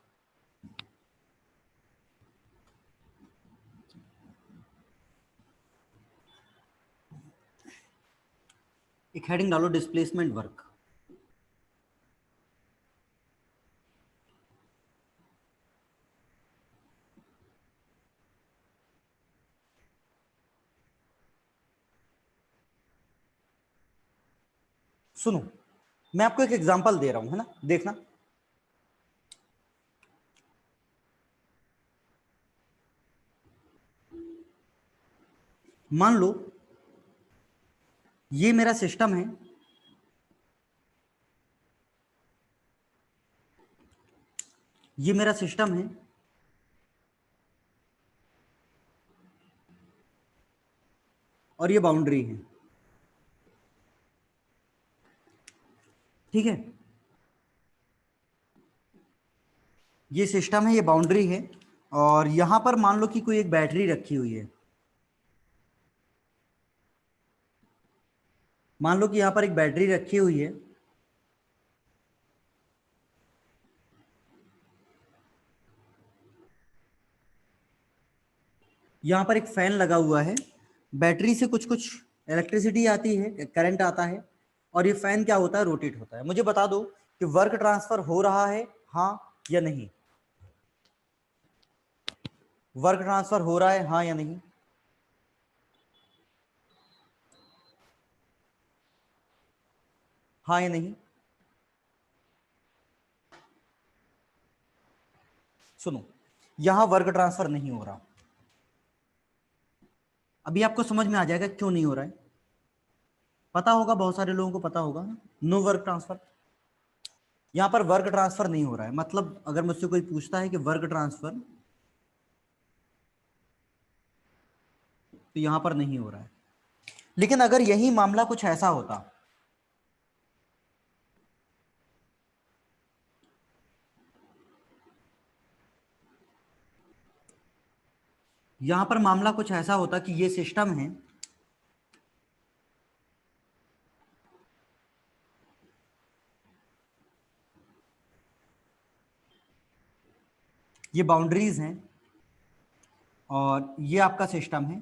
एक हेडिंग डालो डिस्प्लेसमेंट वर्क। सुनो, मैं आपको एक एग्जांपल दे रहा हूं, है ना, देखना। मान लो ये मेरा सिस्टम है, ये मेरा सिस्टम है, और ये बाउंड्री है, ठीक है। ये सिस्टम है, ये बाउंड्री है, और यहां पर मान लो कि कोई एक बैटरी रखी हुई है। मान लो कि यहां पर एक बैटरी रखी हुई है, यहां पर एक फैन लगा हुआ है, बैटरी से कुछ कुछ इलेक्ट्रिसिटी आती है, करंट आता है, और ये फैन क्या होता है, रोटेट होता है। मुझे बता दो कि वर्क ट्रांसफर हो रहा है, हाँ या नहीं। वर्क ट्रांसफर हो रहा है, हाँ या नहीं। हाँ या नहीं। सुनो, यहां वर्क ट्रांसफर नहीं हो रहा। अभी आपको समझ में आ जाएगा क्यों नहीं हो रहा है। पता होगा, बहुत सारे लोगों को पता होगा। नो वर्क ट्रांसफर, यहां पर वर्क ट्रांसफर नहीं हो रहा है। मतलब अगर मुझसे कोई पूछता है कि वर्क ट्रांसफर, तो यहां पर नहीं हो रहा है। लेकिन अगर यही मामला कुछ ऐसा होता, यहां पर मामला कुछ ऐसा होता कि ये सिस्टम है, ये बाउंड्रीज हैं, और ये आपका सिस्टम है,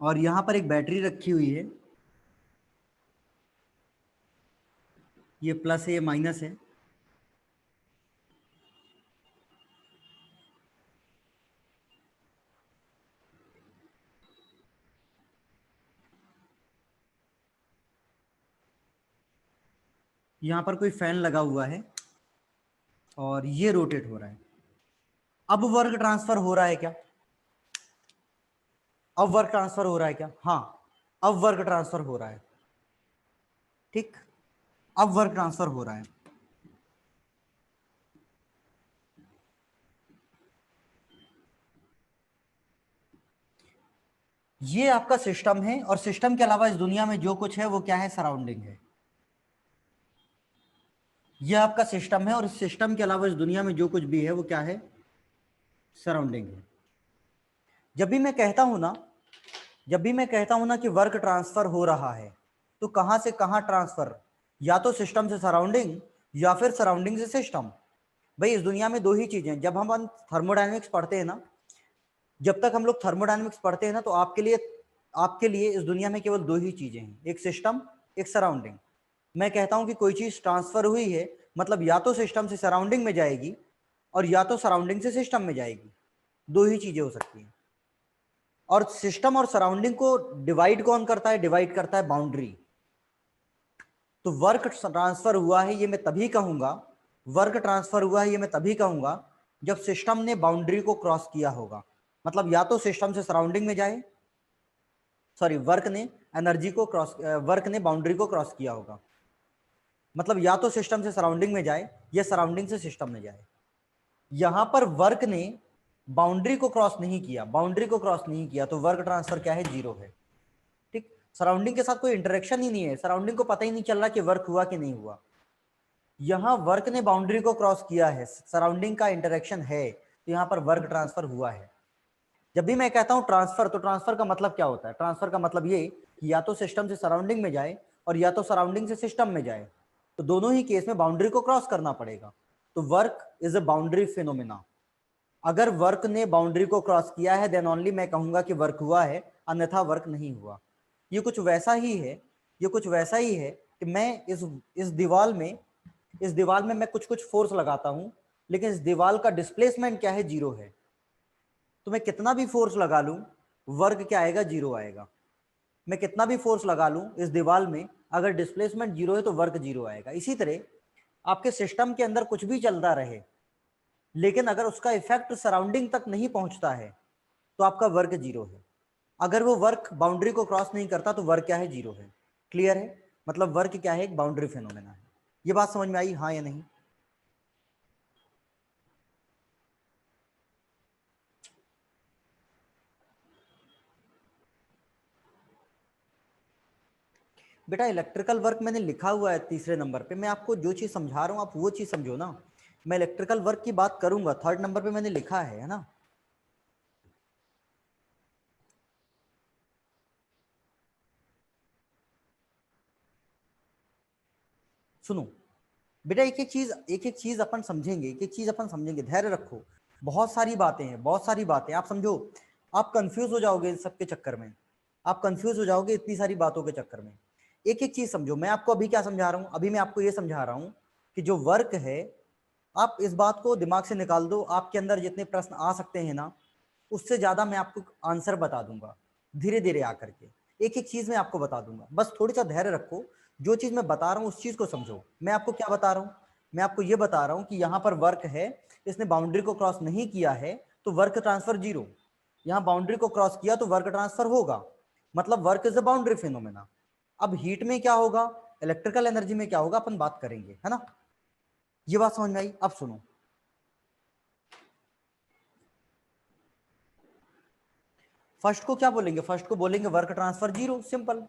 और यहां पर एक बैटरी रखी हुई है, ये प्लस है, ये माइनस है। यहां पर कोई फैन लगा हुआ है, और ये रोटेट हो रहा है। अब वर्क ट्रांसफर हो रहा है क्या? अब वर्क ट्रांसफर हो रहा है क्या? हाँ, अब वर्क ट्रांसफर हो रहा है, ठीक। अब वर्क ट्रांसफर हो रहा है। ये आपका सिस्टम है, और सिस्टम के अलावा इस दुनिया में जो कुछ है वो क्या है, सराउंडिंग है। ये आपका सिस्टम है, और इस सिस्टम के अलावा इस दुनिया में जो कुछ भी है वो क्या है, सराउंडिंग है। जब भी मैं कहता हूं ना, जब भी मैं कहता हूं ना कि वर्क ट्रांसफर हो रहा है, तो कहां से कहां ट्रांसफर? या तो सिस्टम से सराउंडिंग, या फिर सराउंडिंग से सिस्टम। भाई इस दुनिया में दो ही चीजें, जब हम थर्मोडायनेमिक्स पढ़ते हैं ना, जब तक हम लोग थर्मोडायनेमिक्स पढ़ते हैं ना, तो आपके लिए इस दुनिया में केवल दो ही चीजें हैं, एक सिस्टम, एक सराउंडिंग। मैं कहता हूं कि कोई चीज ट्रांसफर हुई है, मतलब या तो सिस्टम से सराउंडिंग में जाएगी, और या तो सराउंडिंग से सिस्टम में जाएगी। दो ही चीजें हो सकती हैं। और सिस्टम और सराउंडिंग को डिवाइड कौन करता है? डिवाइड करता है बाउंड्री। तो वर्क ट्रांसफर हुआ है, ये मैं तभी कहूंगा वर्क ट्रांसफर हुआ है ये मैं तभी कहूंगा जब सिस्टम ने बाउंड्री को क्रॉस किया होगा। मतलब या तो सिस्टम से सराउंडिंग में जाए, सॉरी वर्क ने एनर्जी को क्रॉस, वर्क ने बाउंड्री को क्रॉस किया होगा। मतलब या तो सिस्टम से सराउंडिंग में जाए या सराउंडिंग से सिस्टम में जाए। यहां पर वर्क ने बाउंड्री को क्रॉस नहीं किया, बाउंड्री को क्रॉस नहीं किया, तो वर्क ट्रांसफर क्या है, जीरो है। ठीक, सराउंडिंग के साथ कोई इंटरेक्शन ही नहीं है, सराउंडिंग को पता ही नहीं चल रहा कि वर्क हुआ कि नहीं हुआ। यहां वर्क ने बाउंड्री को क्रॉस किया है, सराउंडिंग का इंटरेक्शन है, तो यहां पर वर्क ट्रांसफर हुआ है। जब भी मैं कहता हूं ट्रांसफर, तो ट्रांसफर का मतलब क्या होता है, ट्रांसफर का मतलब ये कि या तो सिस्टम से सराउंडिंग में जाए और या तो सराउंडिंग से सिस्टम में जाए, तो दोनों ही केस में बाउंड्री को क्रॉस करना पड़ेगा। तो work is a boundary phenomena. अगर वर्क ने बाउंड्री को क्रॉस किया है देन ओनली मैं कहूंगा कि वर्क हुआ है, अन्यथा वर्क नहीं हुआ। ये कुछ वैसा ही है, ये कुछ वैसा ही है कि मैं इस दीवार में, इस दीवार में मैं कुछ कुछ फोर्स लगाता हूं, लेकिन इस दीवार का डिस्प्लेसमेंट क्या है, जीरो है। तो मैं कितना भी फोर्स लगा लूं, वर्क क्या आएगा, जीरो आएगा। मैं कितना भी फोर्स लगा लूं इस दीवार में, अगर डिस्प्लेसमेंट जीरो है तो वर्क जीरो आएगा। इसी तरह आपके सिस्टम के अंदर कुछ भी चलता रहे, लेकिन अगर उसका इफेक्ट सराउंडिंग तक नहीं पहुंचता है तो आपका वर्क जीरो है। अगर वो वर्क बाउंड्री को क्रॉस नहीं करता तो वर्क क्या है, जीरो है। क्लियर है? मतलब वर्क क्या है, एक बाउंड्री फिनोमेना है। ये बात समझ में आई, हाँ या नहीं? बेटा इलेक्ट्रिकल वर्क मैंने लिखा हुआ है तीसरे नंबर पे, मैं आपको जो चीज समझा रहा हूँ आप वो चीज समझो ना। मैं इलेक्ट्रिकल वर्क की बात करूंगा, थर्ड नंबर पे मैंने लिखा है ना। सुनो बेटा, एक एक चीज अपन समझेंगे, एक एक चीज अपन समझेंगे, धैर्य रखो। बहुत सारी बातें हैं, बहुत सारी बातें आप समझो। आप कंफ्यूज हो जाओगे इन सबके चक्कर में, आप कंफ्यूज हो जाओगे इतनी सारी बातों के चक्कर में। एक एक चीज समझो। मैं आपको अभी क्या समझा रहा हूं, अभी मैं आपको ये समझा रहा हूं कि जो वर्क है, आप इस बात को दिमाग से निकाल दो, आपके अंदर जितने प्रश्न आ सकते हैं ना, उससे ज्यादा मैं आपको आंसर बता दूंगा धीरे धीरे आकर के। एक एक चीज मैं आपको बता दूंगा, बस थोड़ी सा धैर्य रखो। जो चीज मैं बता रहा हूँ उस चीज को समझो। मैं आपको क्या बता रहा हूँ, मैं आपको ये बता रहा हूँ कि यहाँ पर वर्क है, इसने बाउंड्री को क्रॉस नहीं किया है, तो वर्क ट्रांसफर जीरो। यहाँ बाउंड्री को क्रॉस किया तो वर्क ट्रांसफर होगा, मतलब work is a boundary phenomena. अब हीट में क्या होगा, इलेक्ट्रिकल एनर्जी में क्या होगा, अपन बात करेंगे, है ना। ये बात समझ में आई? अब सुनो, फर्स्ट को क्या बोलेंगे, फर्स्ट को बोलेंगे work transfer zero, simple.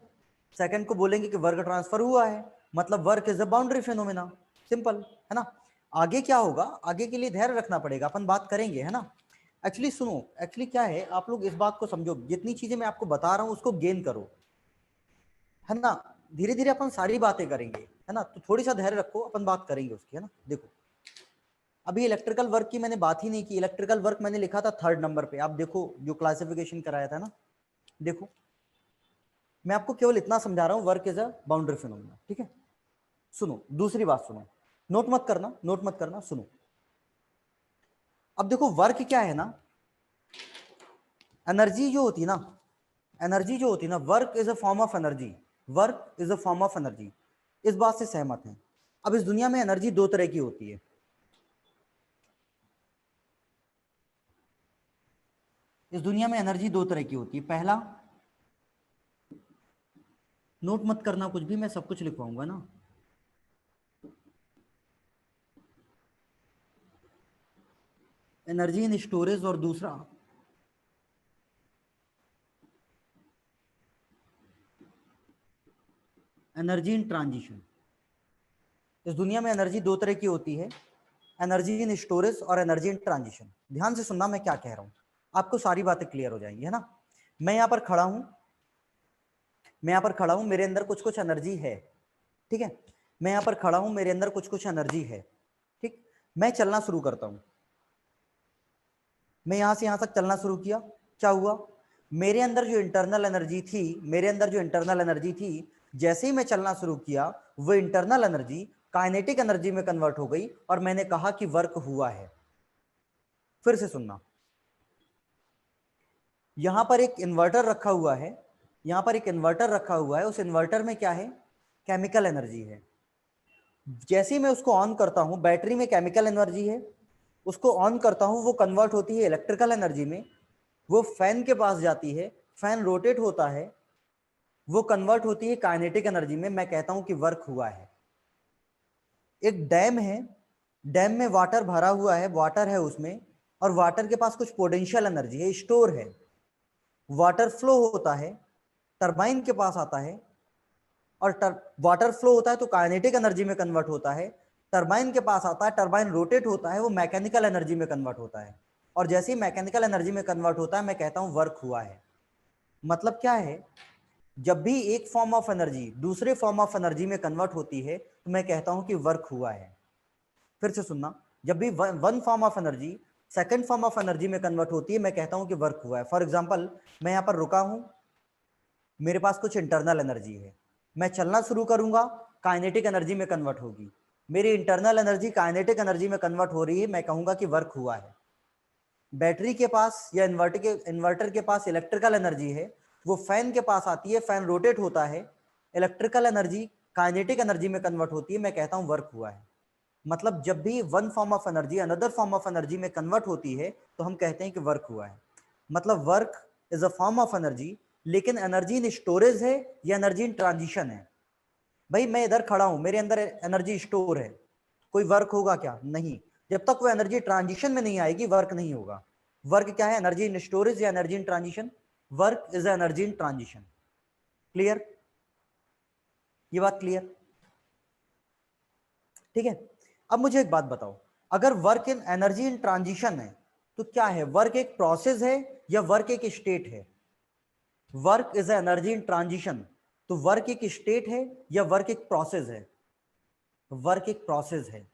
Second को बोलेंगे कि वर्क ट्रांसफर हुआ है, मतलब work is a boundary phenomena, simple, है ना। आगे क्या होगा, आगे के लिए धैर्य रखना पड़ेगा, अपन बात करेंगे, है ना। एक्चुअली सुनो, एक्चुअली क्या है, आप लोग इस बात को समझो, जितनी चीजें मैं आपको बता रहा हूं उसको गेन करो, है ना। धीरे धीरे अपन सारी बातें करेंगे, है ना, तो थोड़ी सा धैर्य रखो, अपन बात करेंगे उसकी, है ना। देखो अभी इलेक्ट्रिकल वर्क की मैंने बात ही नहीं की, इलेक्ट्रिकल वर्क मैंने लिखा था थर्ड नंबर पे, आप देखो जो क्लासिफिकेशन कराया था ना। देखो मैं आपको केवल इतना समझा रहा हूं, work is a boundary phenomena, ठीक है। सुनो दूसरी बात सुनो, नोट मत करना, नोट मत करना, सुनो। अब देखो वर्क क्या है ना, एनर्जी जो होती है ना, एनर्जी जो होती है ना, work is a form of energy, work is a form of energy. इस बात से सहमत हैं? अब इस दुनिया में एनर्जी दो तरह की होती है, इस दुनिया में एनर्जी दो तरह की होती है। पहला, नोट मत करना कुछ भी, मैं सब कुछ लिखवाऊंगा ना। एनर्जी इन स्टोरेज, और दूसरा एनर्जी इन ट्रांजिशन। इस दुनिया में एनर्जी दो तरह की होती है, एनर्जी इन स्टोरेज और एनर्जी इन ट्रांजिशन। ध्यान से सुनना मैं क्या कह रहा हूं, आपको सारी बातें क्लियर हो जाएंगी, है ना। मैं यहां पर खड़ा हूं, मैं यहां पर खड़ा हूं, मेरे अंदर कुछ कुछ एनर्जी है, ठीक है। मैं यहां पर खड़ा हूं, मेरे अंदर कुछ कुछ एनर्जी है, ठीक। मैं चलना शुरू करता हूं, मैं यहां से यहां तक चलना शुरू किया, क्या हुआ, मेरे अंदर जो इंटरनल एनर्जी थी, मेरे अंदर जो इंटरनल एनर्जी थी, जैसे ही मैं चलना शुरू किया, वो इंटरनल एनर्जी काइनेटिक एनर्जी में कन्वर्ट हो गई और मैंने कहा कि वर्क हुआ है। फिर से सुनना, यहां पर एक इन्वर्टर रखा हुआ है, यहां पर एक इन्वर्टर रखा हुआ है, उस इन्वर्टर में क्या है, केमिकल एनर्जी है। जैसे ही मैं उसको ऑन करता हूं, बैटरी में केमिकल एनर्जी है, उसको ऑन करता हूं, वो कन्वर्ट होती है इलेक्ट्रिकल एनर्जी में, वो फैन के पास जाती है, फैन रोटेट होता है, वो कन्वर्ट होती है काइनेटिक एनर्जी में, मैं कहता हूं कि वर्क हुआ है। एक डैम है, डैम में वाटर भरा हुआ है, वाटर है उसमें, और वाटर के पास कुछ पोटेंशियल एनर्जी है, स्टोर है, वाटर फ्लो होता है, टरबाइन के पास आता है, और वाटर फ्लो होता है तो काइनेटिक एनर्जी में कन्वर्ट होता है, टरबाइन के पास आता है, टरबाइन रोटेट होता है, वो मैकेनिकल एनर्जी में कन्वर्ट होता है, और जैसे ही मैकेनिकल एनर्जी में कन्वर्ट होता है मैं कहता हूं वर्क हुआ है। मतलब क्या है, जब भी एक फॉर्म ऑफ एनर्जी दूसरे फॉर्म ऑफ एनर्जी में कन्वर्ट होती है तो मैं कहता हूं कि वर्क हुआ है। फिर से सुनना, जब भी one form of energy second form of energy में कन्वर्ट होती है मैं कहता हूं कि वर्क हुआ है। फॉर एग्जांपल, मैं यहां पर रुका हूं, मेरे पास कुछ इंटरनल एनर्जी है, मैं चलना शुरू करूंगा, काइनेटिक एनर्जी में कन्वर्ट होगी, मेरी इंटरनल एनर्जी काइनेटिक एनर्जी में कन्वर्ट हो रही है, मैं कहूंगा कि वर्क हुआ है। बैटरी के पास या इन्वर्टर के पास इलेक्ट्रिकल एनर्जी है, वो फैन के पास आती है, फैन रोटेट होता है, इलेक्ट्रिकल एनर्जी काइनेटिक एनर्जी में कन्वर्ट होती है, मैं कहता हूं वर्क हुआ है। मतलब जब भी one form of energy another form of energy में कन्वर्ट होती है तो हम कहते हैं कि वर्क हुआ है। मतलब work is a form of energy, लेकिन एनर्जी इन स्टोरेज है या एनर्जी इन ट्रांजिशन है। भाई मैं इधर खड़ा हूं, मेरे अंदर एनर्जी स्टोर है, कोई वर्क होगा क्या? नहीं। जब तक वो एनर्जी ट्रांजिशन में नहीं आएगी वर्क नहीं होगा। वर्क क्या है? एनर्जी इन स्टोरेज या energy in transition. Work is energy in transition. Clear? ये बात क्लियर? ठीक है। अब मुझे एक बात बताओ, अगर work in energy in transition है तो क्या है? वर्क एक प्रोसेस है या वर्क एक स्टेट है? Work is energy in transition, तो वर्क एक स्टेट है या वर्क एक प्रोसेस है? वर्क एक प्रोसेस है,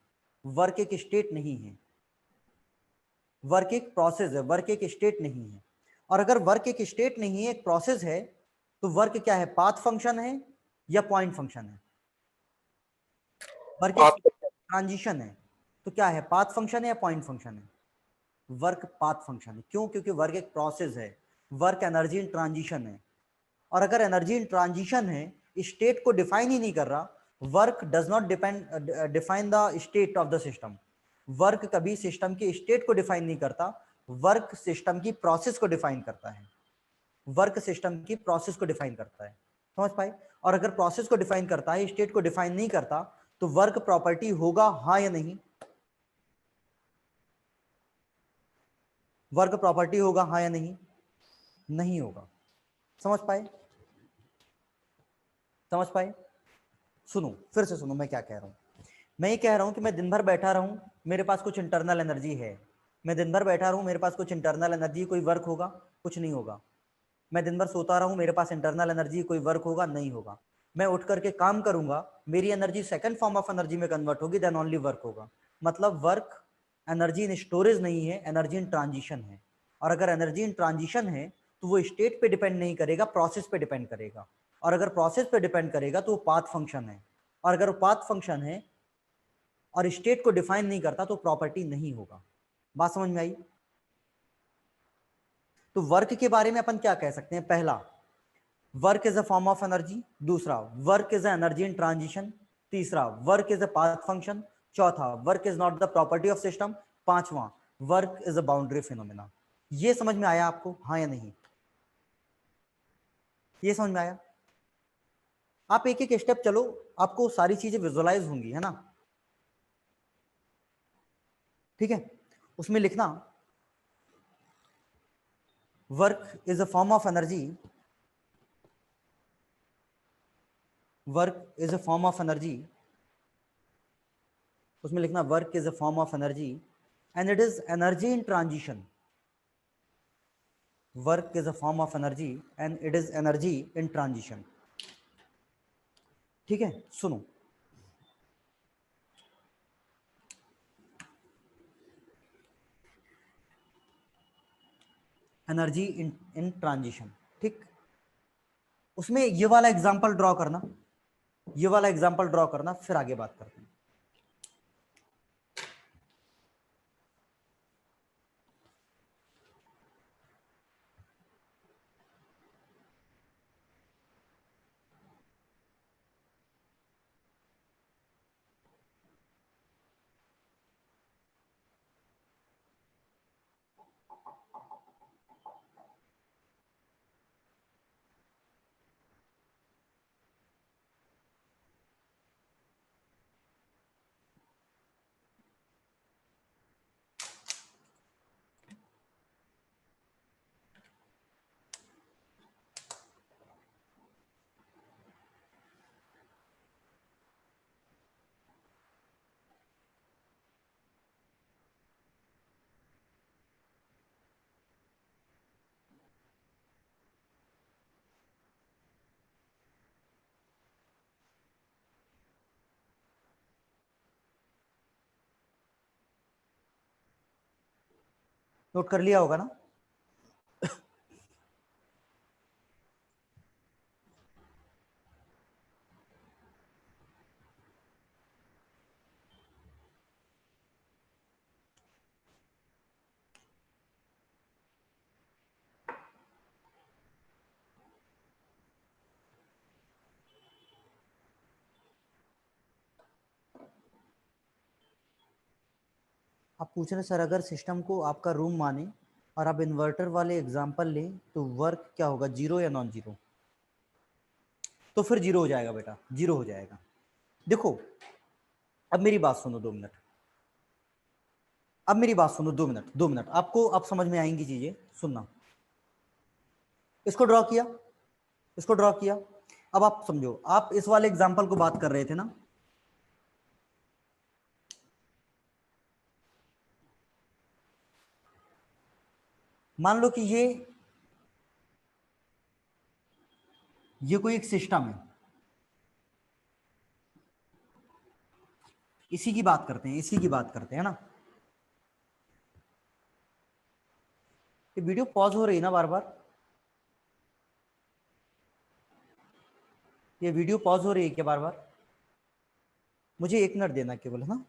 वर्क एक स्टेट नहीं है। वर्क एक प्रोसेस है, वर्क एक स्टेट नहीं है। और अगर वर्क एक स्टेट नहीं है, एक प्रोसेस है, तो वर्क क्या है? पाथ फंक्शन है या पॉइंट फंक्शन है? वर्क एक ट्रांजिशन है तो क्या है? पाथ फंक्शन है या पॉइंट फंक्शन है? वर्क पाथ फंक्शन है। क्यों? क्योंकि वर्क एक प्रोसेस है, वर्क एनर्जी इन ट्रांजिशन है। और अगर एनर्जी इन ट्रांजिशन है, स्टेट को डिफाइन ही नहीं कर रहा, work does not define the state of the system. Work कभी सिस्टम की स्टेट को डिफाइन नहीं करता, वर्क सिस्टम की प्रोसेस को डिफाइन करता है। वर्क सिस्टम की प्रोसेस को डिफाइन करता है। समझ पाए? और अगर प्रोसेस को डिफाइन करता है, स्टेट को डिफाइन नहीं करता, तो वर्क प्रॉपर्टी होगा, हाँ या नहीं? वर्क प्रॉपर्टी होगा, हाँ या नहीं? नहीं होगा। समझ पाए? समझ पाए? सुनो, फिर से सुनो मैं क्या कह रहा हूं। मैं ये कह रहा हूं कि मैं दिन भर बैठा रहूं, मेरे पास कुछ इंटरनल एनर्जी है। मैं दिन भर बैठा रहूं, मेरे पास कुछ इंटरनल एनर्जी, कोई वर्क होगा? कुछ नहीं होगा। मैं दिन भर सोता रहूं, मेरे पास इंटरनल एनर्जी, कोई वर्क होगा? नहीं होगा। मैं उठ करके काम करूंगा, मेरी energy second form of energy में कन्वर्ट होगी, देन ओनली वर्क होगा। मतलब वर्क एनर्जी इन स्टोरेज नहीं है, एनर्जी इन ट्रांजिशन है। और अगर एनर्जी इन ट्रांजिशन है तो वो स्टेट पे डिपेंड नहीं करेगा, प्रोसेस पे डिपेंड करेगा। और अगर प्रोसेस पे डिपेंड करेगा तो वो पाथ फंक्शन है। और अगर वो पाथ फंक्शन है और स्टेट को डिफाइन नहीं करता तो प्रॉपर्टी नहीं होगा। बात समझ में आई? तो वर्क के बारे में अपन क्या कह सकते हैं? पहला, work is a form of energy. दूसरा, work is energy in transition. तीसरा, work is a path function. चौथा, work is not the property of system. पांचवा, work is a boundary phenomena. ये समझ में आया आपको, हाँ या नहीं? ये समझ में आया? आप एक एक स्टेप चलो, आपको सारी चीजें विजुअलाइज होंगी, है ना? ठीक है। उसमें लिखना, work is a form of energy, work is a form of energy, उसमें लिखना work is a form of energy and it is energy in transition. Work is a form of energy and it is energy in transition. ठीक है, सुनो, energy in transition. ठीक, उसमें ये वाला example draw करना, ये वाला एग्जांपल ड्रॉ करना, फिर आगे बात करते हैं। नोट कर लिया होगा ना? आप पूछ रहे सर अगर सिस्टम को आपका रूम माने और आप इन्वर्टर वाले एग्जांपल लें तो वर्क क्या होगा, जीरो या नॉन जीरो? तो फिर जीरो हो जाएगा बेटा, जीरो हो जाएगा। देखो अब मेरी बात सुनो 2 मिनट, अब मेरी बात सुनो 2 मिनट, 2 मिनट, आपको अब समझ में आएंगी चीजें, सुनना। इसको ड्रॉ किया, इसको ड्रॉ किया। अब आप समझो, आप इस वाले एग्जांपल को बात कर रहे थे ना, मान लो कि ये कोई एक सिस्टम है, इसी की बात करते हैं, इसी की बात करते हैं ना। ये वीडियो पॉज हो रही है ना बार बार? ये वीडियो पॉज हो रही है क्या बार बार? मुझे 1 मिनट देना केवल, है ना?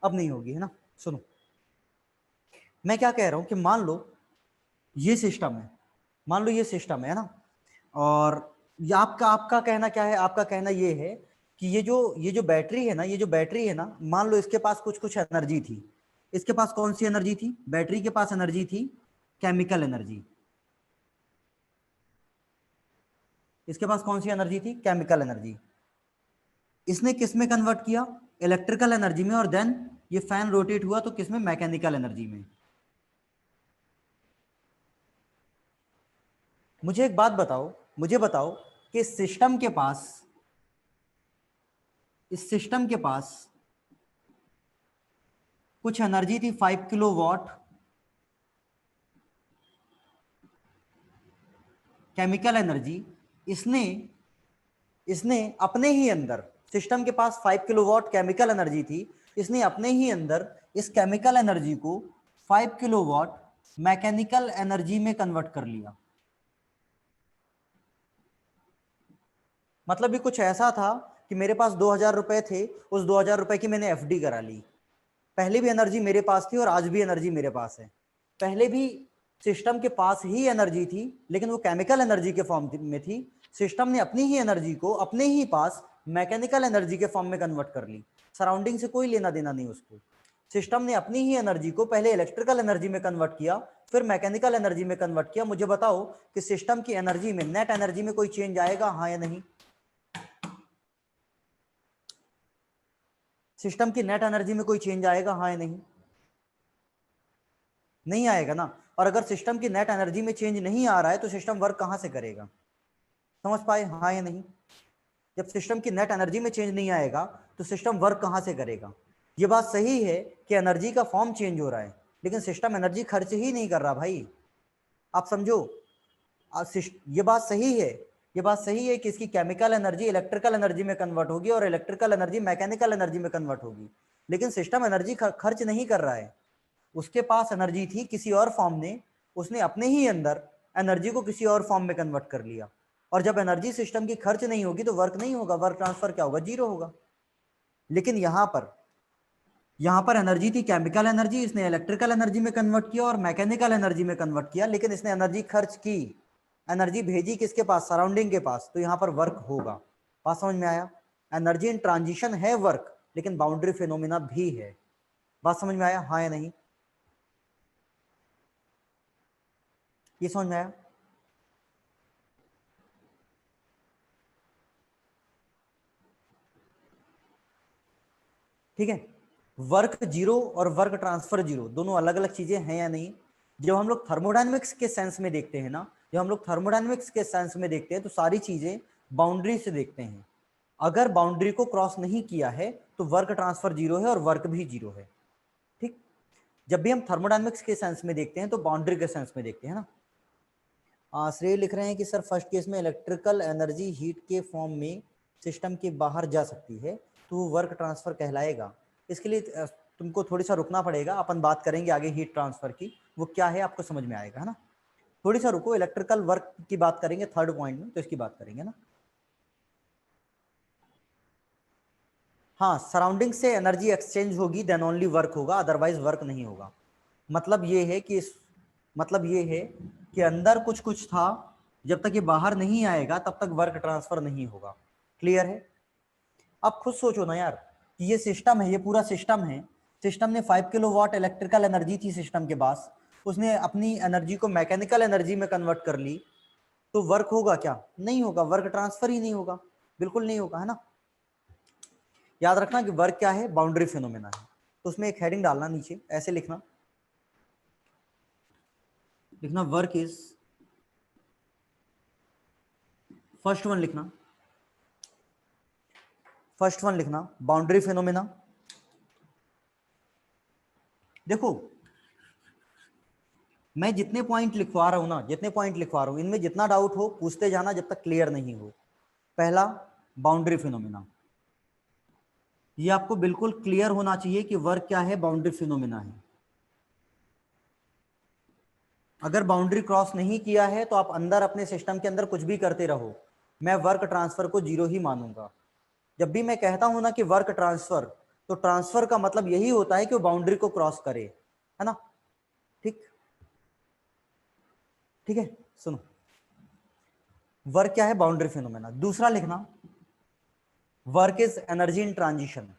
अब नहीं होगी, है ना? सुनो, मैं क्या कह रहा हूं कि मान लो ये सिस्टम है, मान लो ये सिस्टम है ना, और ये आपका आपका कहना क्या है? आपका कहना ये है कि ये जो बैटरी है ना, ये जो बैटरी है ना, मान लो इसके पास कुछ कुछ एनर्जी थी। इसके पास कौन सी एनर्जी थी? बैटरी के पास एनर्जी थी केमिकल एनर्जी। इसके पास कौन सी एनर्जी थी? Chemical energy. इसने किस में कन्वर्ट किया? इलेक्ट्रिकल एनर्जी में। और देन ये फैन रोटेट हुआ तो किस में? मैकेनिकल एनर्जी में। मुझे एक बात बताओ, मुझे बताओ कि इस सिस्टम के पास कुछ एनर्जी थी 5 किलो वॉट केमिकल एनर्जी। इसने इसने अपने ही अंदर, सिस्टम के पास 5 किलोवाट केमिकल एनर्जी थी, इसने अपने ही अंदर इस केमिकल एनर्जी को 5 किलोवाट मैकेनिकल एनर्जी में कन्वर्ट कर लिया। मतलब ये कुछ ऐसा था कि मेरे पास 2,000 रुपए थे, उस 2,000 रुपए की मैंने एफडी करा ली। पहले भी एनर्जी मेरे पास थी और आज भी एनर्जी मेरे पास है। पहले भी सिस्टम के पास ही एनर्जी थी, लेकिन वो केमिकल एनर्जी के फॉर्म में थी। सिस्टम ने अपनी ही एनर्जी को अपने ही पास मैकेनिकल एनर्जी के फॉर्म में कन्वर्ट कर ली। सराउंडिंग से कोई लेना देना नहीं उसको। सिस्टम ने अपनी ही एनर्जी को पहले इलेक्ट्रिकल एनर्जी में कन्वर्ट किया, फिर मैकेनिकल एनर्जी में कन्वर्ट किया। मुझे बताओ कि सिस्टम की एनर्जी में, नेट एनर्जी में कोई चेंज आएगा, हाँ या नहीं? सिस्टम की नेट एनर्जी में कोई चेंज आएगा, हाँ या नहीं? नहीं आएगा ना। और अगर सिस्टम की नेट एनर्जी में चेंज नहीं आ रहा है तो सिस्टम वर्क कहां से करेगा? समझ पाए, हाँ या नहीं? जब सिस्टम की नेट एनर्जी में चेंज नहीं आएगा तो सिस्टम वर्क कहां से करेगा? ये बात सही है कि एनर्जी का फॉर्म चेंज हो रहा है, लेकिन सिस्टम एनर्जी खर्च ही नहीं कर रहा भाई। आप समझो, ये बात सही है, ये बात सही है कि इसकी केमिकल एनर्जी इलेक्ट्रिकल एनर्जी में कन्वर्ट होगी और इलेक्ट्रिकल एनर्जी मैकेनिकल एनर्जी में कन्वर्ट होगी, लेकिन सिस्टम एनर्जी खर्च नहीं कर रहा है। उसके पास एनर्जी थी किसी और फॉर्म ने, उसने अपने ही अंदर एनर्जी को किसी और फॉर्म में कन्वर्ट कर लिया। और जब एनर्जी सिस्टम की खर्च नहीं होगी तो वर्क नहीं होगा, वर्क ट्रांसफर क्या होगा? जीरो होगा। लेकिन यहां पर एनर्जी थी केमिकल एनर्जी, इसने इलेक्ट्रिकल एनर्जी में कन्वर्ट किया और मैकेनिकल एनर्जी में कन्वर्ट किया, लेकिन इसने एनर्जी खर्च की। एनर्जी भेजी किसके पास? सराउंडिंग के पास। तो यहां पर वर्क होगा। बात समझ में आया? एनर्जी इन ट्रांजिशन है वर्क, लेकिन बाउंड्री फिनोमिना भी है। बात समझ में आया, हाँ या नहीं? ये समझ में आया? ठीक है, वर्क जीरो और वर्क ट्रांसफर जीरो दोनों अलग अलग चीजें हैं या नहीं? जब हम लोग थर्मोडायनेमिक्स के सेंस में देखते हैं ना, जब हम लोग थर्मोडायनेमिक्स के सेंस में देखते हैं तो सारी चीजें बाउंड्री से देखते हैं। अगर बाउंड्री को क्रॉस नहीं किया है तो वर्क ट्रांसफर जीरो है और वर्क भी जीरो है। ठीक, जब भी हम थर्मोडायनेमिक्स के सेंस में देखते हैं तो बाउंड्री के सेंस में देखते हैं ना। श्रेय लिख रहे हैं कि सर फर्स्ट केस में इलेक्ट्रिकल एनर्जी हीट के फॉर्म में सिस्टम के बाहर जा सकती है तो वो वर्क ट्रांसफर कहलाएगा। इसके लिए तुमको थोड़ी सा रुकना पड़ेगा, अपन बात करेंगे आगे हीट ट्रांसफर की, वो क्या है आपको समझ में आएगा, है ना। थोड़ी सा रुको, इलेक्ट्रिकल वर्क की बात करेंगे थर्ड पॉइंट में, तो इसकी बात करेंगे ना। हाँ, सराउंडिंग से एनर्जी एक्सचेंज होगी देन ओनली वर्क होगा, अदरवाइज वर्क नहीं होगा। मतलब ये है कि मतलब ये है कि अंदर कुछ कुछ था, जब तक ये बाहर नहीं आएगा तब तक वर्क ट्रांसफर नहीं होगा। क्लियर है? अब खुद सोचो ना यार कि ये सिस्टम है, ये पूरा सिस्टम है, सिस्टम ने 5 किलोवाट इलेक्ट्रिकल एनर्जी थी सिस्टम के पास, उसने अपनी एनर्जी को मैकेनिकल एनर्जी में कन्वर्ट कर ली, तो वर्क होगा क्या? नहीं होगा, वर्क ट्रांसफर ही नहीं होगा, बिल्कुल नहीं होगा, है ना। याद रखना कि वर्क क्या है, बाउंड्री फिनोमेना है। तो उसमें एक हेडिंग डालना नीचे, ऐसे लिखना, लिखना वर्क इज, फर्स्ट वन लिखना, फर्स्ट वन लिखना बाउंड्री फिनोमेना। देखो मैं जितने पॉइंट लिखवा रहा हूं ना, जितने पॉइंट लिखवा रहा हूं, इनमें जितना डाउट हो पूछते जाना जब तक क्लियर नहीं हो। पहला, बाउंड्री फिनोमेना, ये आपको बिल्कुल क्लियर होना चाहिए कि वर्क क्या है, बाउंड्री फिनोमेना है। अगर बाउंड्री क्रॉस नहीं किया है तो आप अंदर अपने सिस्टम के अंदर कुछ भी करते रहो, मैं वर्क ट्रांसफर को जीरो ही मानूंगा। जब भी मैं कहता हूं ना कि वर्क ट्रांसफर, तो ट्रांसफर का मतलब यही होता है कि वो बाउंड्री को क्रॉस करे, है ना। ठीक, ठीक है, सुनो, वर्क क्या है, बाउंड्री फिनोमेना। दूसरा लिखना, work is energy in transition.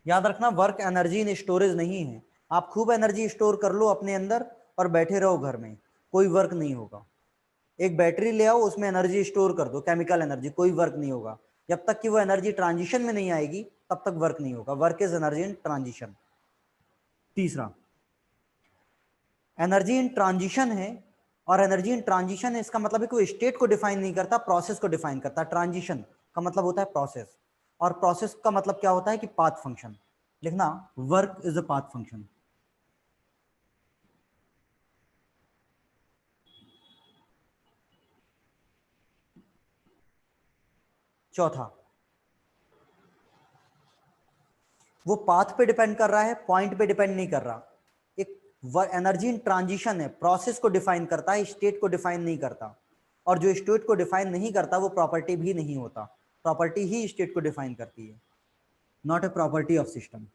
याद रखना, वर्क एनर्जी इन स्टोरेज नहीं है। आप खूब एनर्जी स्टोर कर लो अपने अंदर और बैठे रहो घर में, कोई वर्क नहीं होगा। एक बैटरी ले आओ, उसमें एनर्जी स्टोर कर दो, केमिकल एनर्जी, कोई वर्क नहीं होगा। जब तक कि वो एनर्जी ट्रांजिशन में नहीं आएगी तब तक वर्क नहीं होगा। Work is energy in transition. तीसरा, एनर्जी इन ट्रांजिशन है, और एनर्जी इन ट्रांजिशन है इसका मतलब है कि वो स्टेट को डिफाइन नहीं करता, प्रोसेस को डिफाइन करता। ट्रांजिशन का मतलब होता है प्रोसेस, और प्रोसेस का मतलब क्या होता है कि पाथ फंक्शन। लिखना, work is a path function. चौथा, वो पाथ पे डिपेंड कर रहा है, पॉइंट पे डिपेंड नहीं कर रहा। एक एनर्जी इन ट्रांजिशन है, प्रोसेस को डिफाइन करता है, स्टेट को डिफाइन नहीं करता। और जो स्टेट को डिफाइन नहीं करता वो प्रॉपर्टी भी नहीं होता, प्रॉपर्टी ही स्टेट को डिफाइन करती है, not a property of system.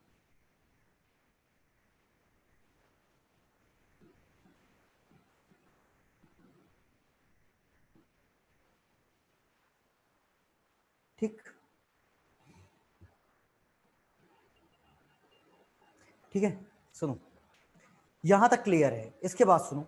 ठीक, ठीक है, सुनो, यहां तक क्लियर है। इसके बाद सुनो,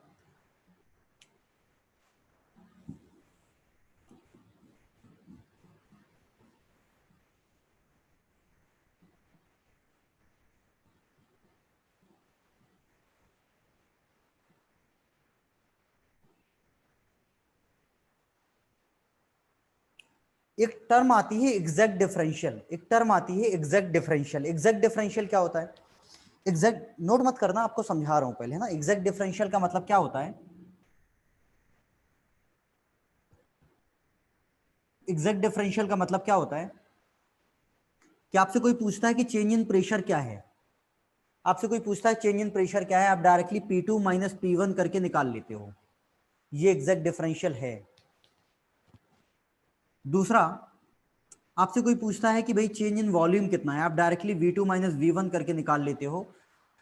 एक टर्म आती है एग्जैक्ट डिफरेंशियल, एक टर्म आती है एग्जैक्ट डिफरेंशियल। एग्जैक्ट डिफरेंशियल क्या होता है? एग्जैक्ट नोट मत करना, आपको समझा रहा हूं पहले, है ना। एग्जैक्ट डिफरेंशियल का मतलब क्या होता है? एग्जैक्ट डिफरेंशियल का मतलब क्या होता है कि आपसे कोई पूछता है कि चेंज इन प्रेशर क्या है, आपसे कोई पूछता है चेंज इन प्रेशर क्या है, आप डायरेक्टली P2 माइनस P1 करके निकाल लेते हो, ये एग्जैक्ट डिफरेंशियल है। दूसरा, आपसे कोई पूछता है कि भाई चेंज इन वॉल्यूम कितना है, आप डायरेक्टली V2 माइनस V1 करके निकाल लेते हो,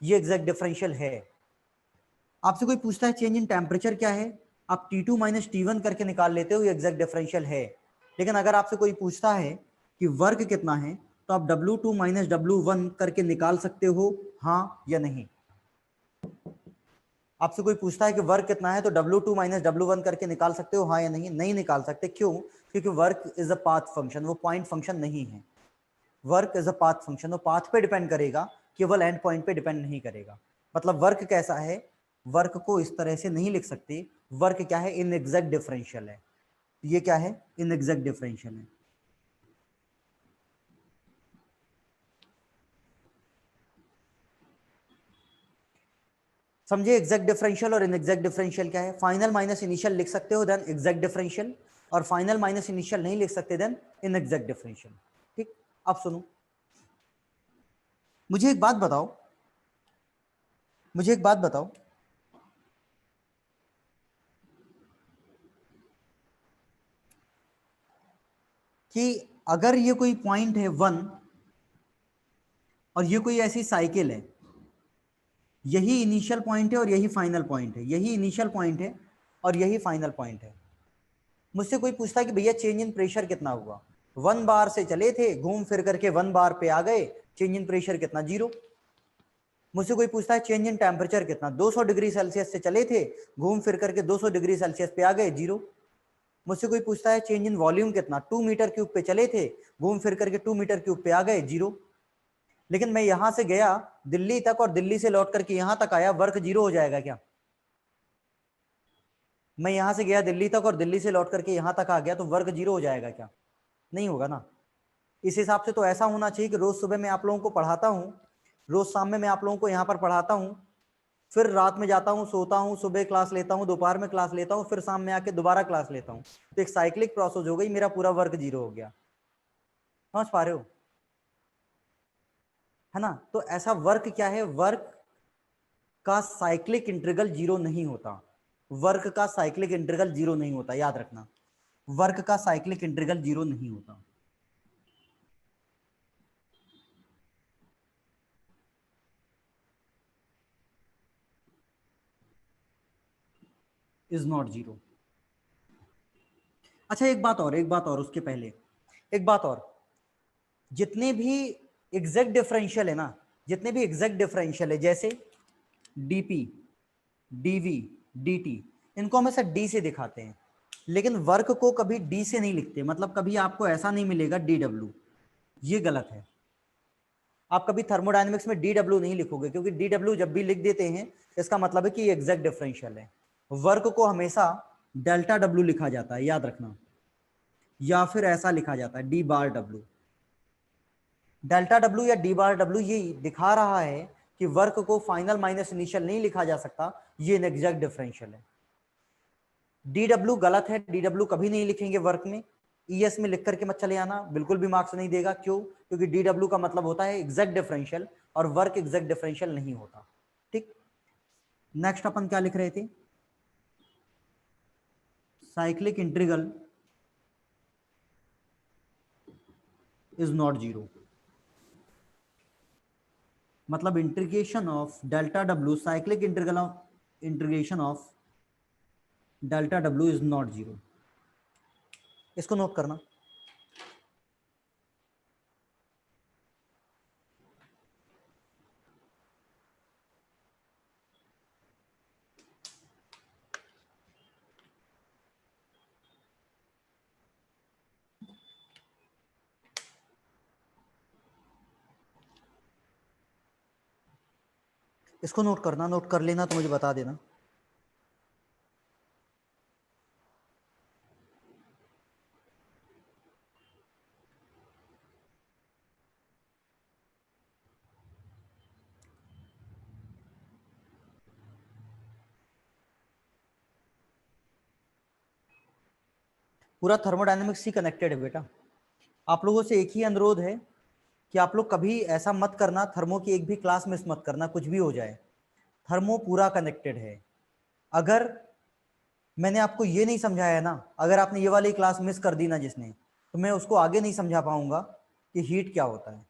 ये एग्जैक्ट डिफरेंशियल है। आपसे कोई पूछता है चेंज इन टेम्परेचर क्या है, आप T2 माइनस T1 करके निकाल लेते हो, ये एग्जैक्ट डिफरेंशियल है। लेकिन अगर आपसे कोई पूछता है कि वर्क कितना है, तो आप W2 माइनस W1 करके निकाल सकते हो, हाँ या नहीं। आपसे कोई पूछता है कि वर्क कितना है, तो W2 माइनस W1 करके निकाल सकते हो, हाँ या नहीं। नहीं निकाल सकते, क्यों? क्योंकि work is a path function, वो पॉइंट फंक्शन नहीं है। Work is a path function, वो पाथ पे डिपेंड करेगा, केवल एंड पॉइंट पे डिपेंड नहीं करेगा। मतलब वर्क कैसा है, वर्क को इस तरह से नहीं लिख सकते। वर्क क्या है, इन एग्जैक्ट डिफरेंशियल है। ये क्या है, इन एग्जैक्ट डिफरेंशियल है। समझे एग्जैक्ट डिफरेंशियल और इनएग्जैक्ट डिफरेंशियल क्या है। फाइनल माइनस इनिशियल लिख सकते हो देन एग्जैक्ट डिफरेंशियल, और फाइनल माइनस इनिशियल नहीं लिख सकते देन इनएग्जैक्ट डिफरेंशियल। ठीक, अब सुनो, मुझे एक बात बताओ, मुझे एक बात बताओ कि अगर ये कोई पॉइंट है 1 और ये कोई ऐसी साइकिल है, यही इनिशियल पॉइंट है और यही फाइनल पॉइंट है, यही इनिशियल पॉइंट है और यही फाइनल पॉइंट है। मुझसे कोई पूछता है कि भैया चेंज इन प्रेशर कितना हुआ, 1 बार से चले थे, घूम फिर करके 1 बार पे आ गए, चेंज इन प्रेशर कितना, 0। मुझसे कोई पूछता है चेंज इन टेम्परेचर कितना, 200 डिग्री सेल्सियस से चले थे, घूम फिर करके 200 डिग्री सेल्सियस पे आ गए, 0। मुझसे कोई पूछता है चेंज इन वॉल्यूम कितना, 2 मीटर क्यूब पे चले थे, घूम फिर करके 2 मीटर क्यूब पे आ गए, 0। लेकिन मैं यहां से गया दिल्ली तक और दिल्ली से लौट करके यहां तक आया, वर्क 0 हो जाएगा क्या? मैं यहां से गया दिल्ली तक और दिल्ली से लौट करके यहां तक आ गया, तो वर्क 0 हो जाएगा क्या? नहीं होगा ना। इस हिसाब से तो ऐसा होना चाहिए कि रोज सुबह मैं आप लोगों को पढ़ाता हूँ, रोज शाम में मैं आप लोगों को यहाँ पर पढ़ाता हूँ, फिर रात में जाता हूँ, सोता हूँ, सुबह क्लास लेता हूँ, दोपहर में क्लास लेता हूँ, फिर शाम में आके दोबारा क्लास लेता हूँ। तो एक साइक्लिक प्रोसेस हो गई, मेरा पूरा वर्क 0 हो गया। समझ पा रहे हो, है ना? तो ऐसा वर्क क्या है, वर्क का साइक्लिक इंटीग्रल 0 नहीं होता। वर्क का साइक्लिक इंटीग्रल 0 नहीं होता, याद रखना। वर्क का साइक्लिक इंटीग्रल 0 नहीं होता। Is not 0। अच्छा एक बात और, एक बात और, उसके पहले एक बात और, जितने भी एग्जैक्ट डिफरेंशियल है ना, जितने भी एग्जैक्ट डिफरेंशियल है, जैसे डीपी, डीवी, डीटी, इनको हमेशा डी से दिखाते हैं, लेकिन वर्क को कभी डी से नहीं लिखते। मतलब कभी आपको ऐसा नहीं मिलेगा डी डब्ल्यू, ये गलत है। आप कभी थर्मोडायनेमिक्स में डी डब्ल्यू नहीं लिखोगे, क्योंकि डी डब्ल्यू जब भी लिख देते हैं इसका मतलब है कि ये एग्जैक्ट डिफरेंशियल है। वर्क को हमेशा डेल्टा डब्ल्यू लिखा जाता है, याद रखना, या फिर ऐसा लिखा जाता है डी बार डब्ल्यू। डेल्टा डब्ल्यू या डी बार डब्ल्यू ये दिखा रहा है कि वर्क को फाइनल माइनस इनिशियल नहीं लिखा जा सकता, ये एग्जैक्ट डिफरेंशियल है। डी डब्ल्यू गलत है, डी डब्ल्यू कभी नहीं लिखेंगे वर्क में। ईएस में लिख करके मत चले आना, बिल्कुल भी मार्क्स नहीं देगा। क्यों? क्योंकि डी डब्ल्यू का मतलब होता है एग्जैक्ट डिफरेंशियल, और वर्क एग्जैक्ट डिफरेंशियल नहीं होता। ठीक, नेक्स्ट अपन क्या लिख रहे थे, साइक्लिक इंटीग्रल इज नॉट 0। मतलब integration of delta W, cyclic integral of integration of delta W is not 0। इसको नोट करना। इसको नोट करना, नोट कर लेना तो मुझे बता देना। पूरा थर्मोडायनेमिक्स ही कनेक्टेड है बेटा। आप लोगों से एक ही अनुरोध है कि आप लोग कभी ऐसा मत करना, थर्मो की एक भी क्लास मिस मत करना, कुछ भी हो जाए। थर्मो पूरा कनेक्टेड है। अगर मैंने आपको ये नहीं समझाया ना, अगर आपने ये वाली क्लास मिस कर दी ना जिसने, तो मैं उसको आगे नहीं समझा पाऊंगा कि हीट क्या होता है।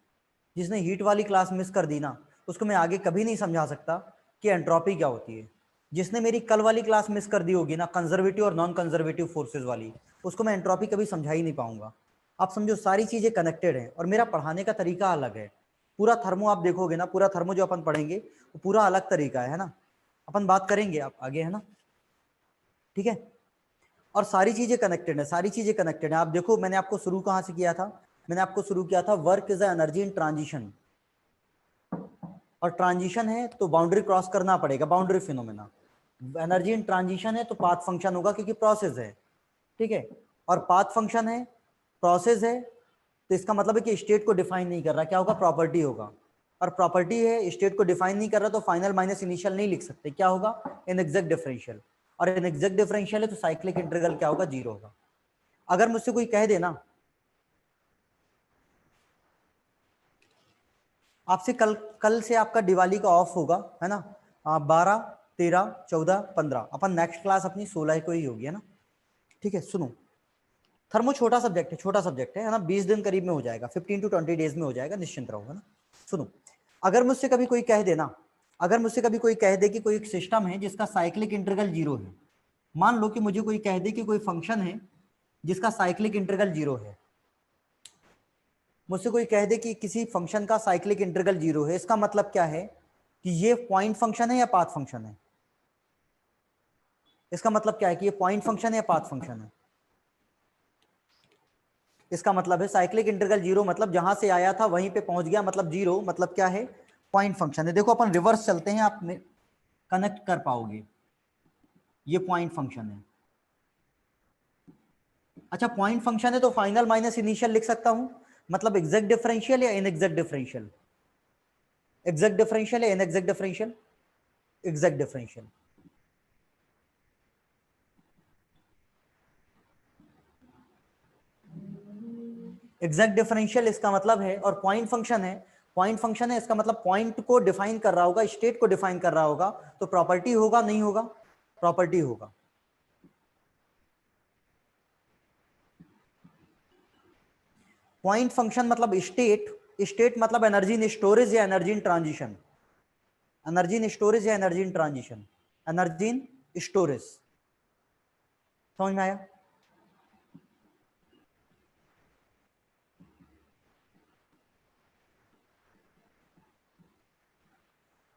जिसने हीट वाली क्लास मिस कर दी ना, उसको मैं आगे कभी नहीं समझा सकता कि एंट्रोपी क्या होती है। जिसने मेरी कल वाली क्लास मिस कर दी होगी ना, कंजर्वेटिव और नॉन कंजर्वेटिव फोर्सेज वाली, उसको मैं एंट्रोपी कभी समझा ही नहीं पाऊंगा। आप समझो सारी चीजें कनेक्टेड हैं और मेरा पढ़ाने का तरीका अलग है। पूरा थर्मो आप देखोगे ना, पूरा थर्मो जो अपन पढ़ेंगे वो पूरा अलग तरीका है ना। अपन बात करेंगे आप आगे, है ना, ठीक है। और सारी चीजें कनेक्टेड है, सारी चीजें कनेक्टेड है। आप देखो मैंने आपको शुरू कहां से किया था, मैंने आपको शुरू किया था work is energy in transition, और ट्रांजिशन है तो बाउंड्री क्रॉस करना पड़ेगा, boundary phenomena. Energy in transition है तो पाथ फंक्शन होगा क्योंकि प्रोसेस है, ठीक है। और पाथ फंक्शन है, प्रोसेस है, तो इसका मतलब है कि स्टेट को डिफाइन नहीं कर रहा, क्या होगा, प्रॉपर्टी होगा। और प्रॉपर्टी है, स्टेट को डिफाइन नहीं कर रहा, तो फाइनल माइनस इनिशियल नहीं लिख सकते, क्या होगा, इनएग्जैक्ट डिफरेंशियल। और इनएग्जैक्ट डिफरेंशियल है तो साइक्लिक इंटीग्रल क्या होगा, जीरो होगा। अगर मुझसे कोई कह देना आपसे कल कल से आपका दिवाली का ऑफ होगा, है ना, 12, 13, 14, 15, अपन नेक्स्ट क्लास अपनी 16 को ही होगी, है ना, ठीक है। सुनो, थर्मो छोटा सब्जेक्ट है, छोटा सब्जेक्ट है ना, 20 दिन करीब में हो जाएगा, 15 to 20 डेज में हो जाएगा, निश्चिंत रहो, है ना। सुनो, अगर मुझसे कभी कोई कह देना, अगर मुझसे कभी कोई कह दे कि कोई एक सिस्टम है जिसका साइक्लिक इंटीग्रल जीरो है, मान लो कि मुझे कोई कह दे कि कोई फंक्शन है जिसका साइक्लिक इंटीग्रल जीरो है, मुझसे कोई कह दे कि किसी फंक्शन का साइक्लिक इंटीग्रल जीरो है, इसका मतलब क्या है कि ये पॉइंट फंक्शन है या पाथ फंक्शन है। इसका मतलब क्या है कि ये पॉइंट फंक्शन है या पाथ फंक्शन है। इसका मतलब है साइक्लिक इंटीग्रल जीरो मतलब जहां से आया था वहीं पे पहुंच गया, मतलब जीरो, मतलब क्या है, पॉइंट फंक्शन है। देखो अपन रिवर्स चलते हैं, आप कनेक्ट कर पाओगे, ये पॉइंट फंक्शन है। अच्छा, पॉइंट फंक्शन है तो फाइनल माइनस इनिशियल लिख सकता हूं, मतलब एग्जैक्ट डिफरेंशियल या इनएग्जैक्ट डिफरेंशियल, एग्जैक्ट डिफरेंशियल या inexact differential, exact differential. Exact differential इसका मतलब है, और पॉइंट फंक्शन है, पॉइंट फंक्शन है, इसका मतलब पॉइंट को डिफाइन कर रहा होगा, स्टेट को डिफाइन कर रहा होगा, तो प्रॉपर्टी होगा, नहीं होगा, प्रॉपर्टी होगा। पॉइंट फंक्शन मतलब स्टेट, स्टेट मतलब एनर्जी इन स्टोरेज या energy in transition, energy in storage या energy in transition, energy in storage. समझ में आया।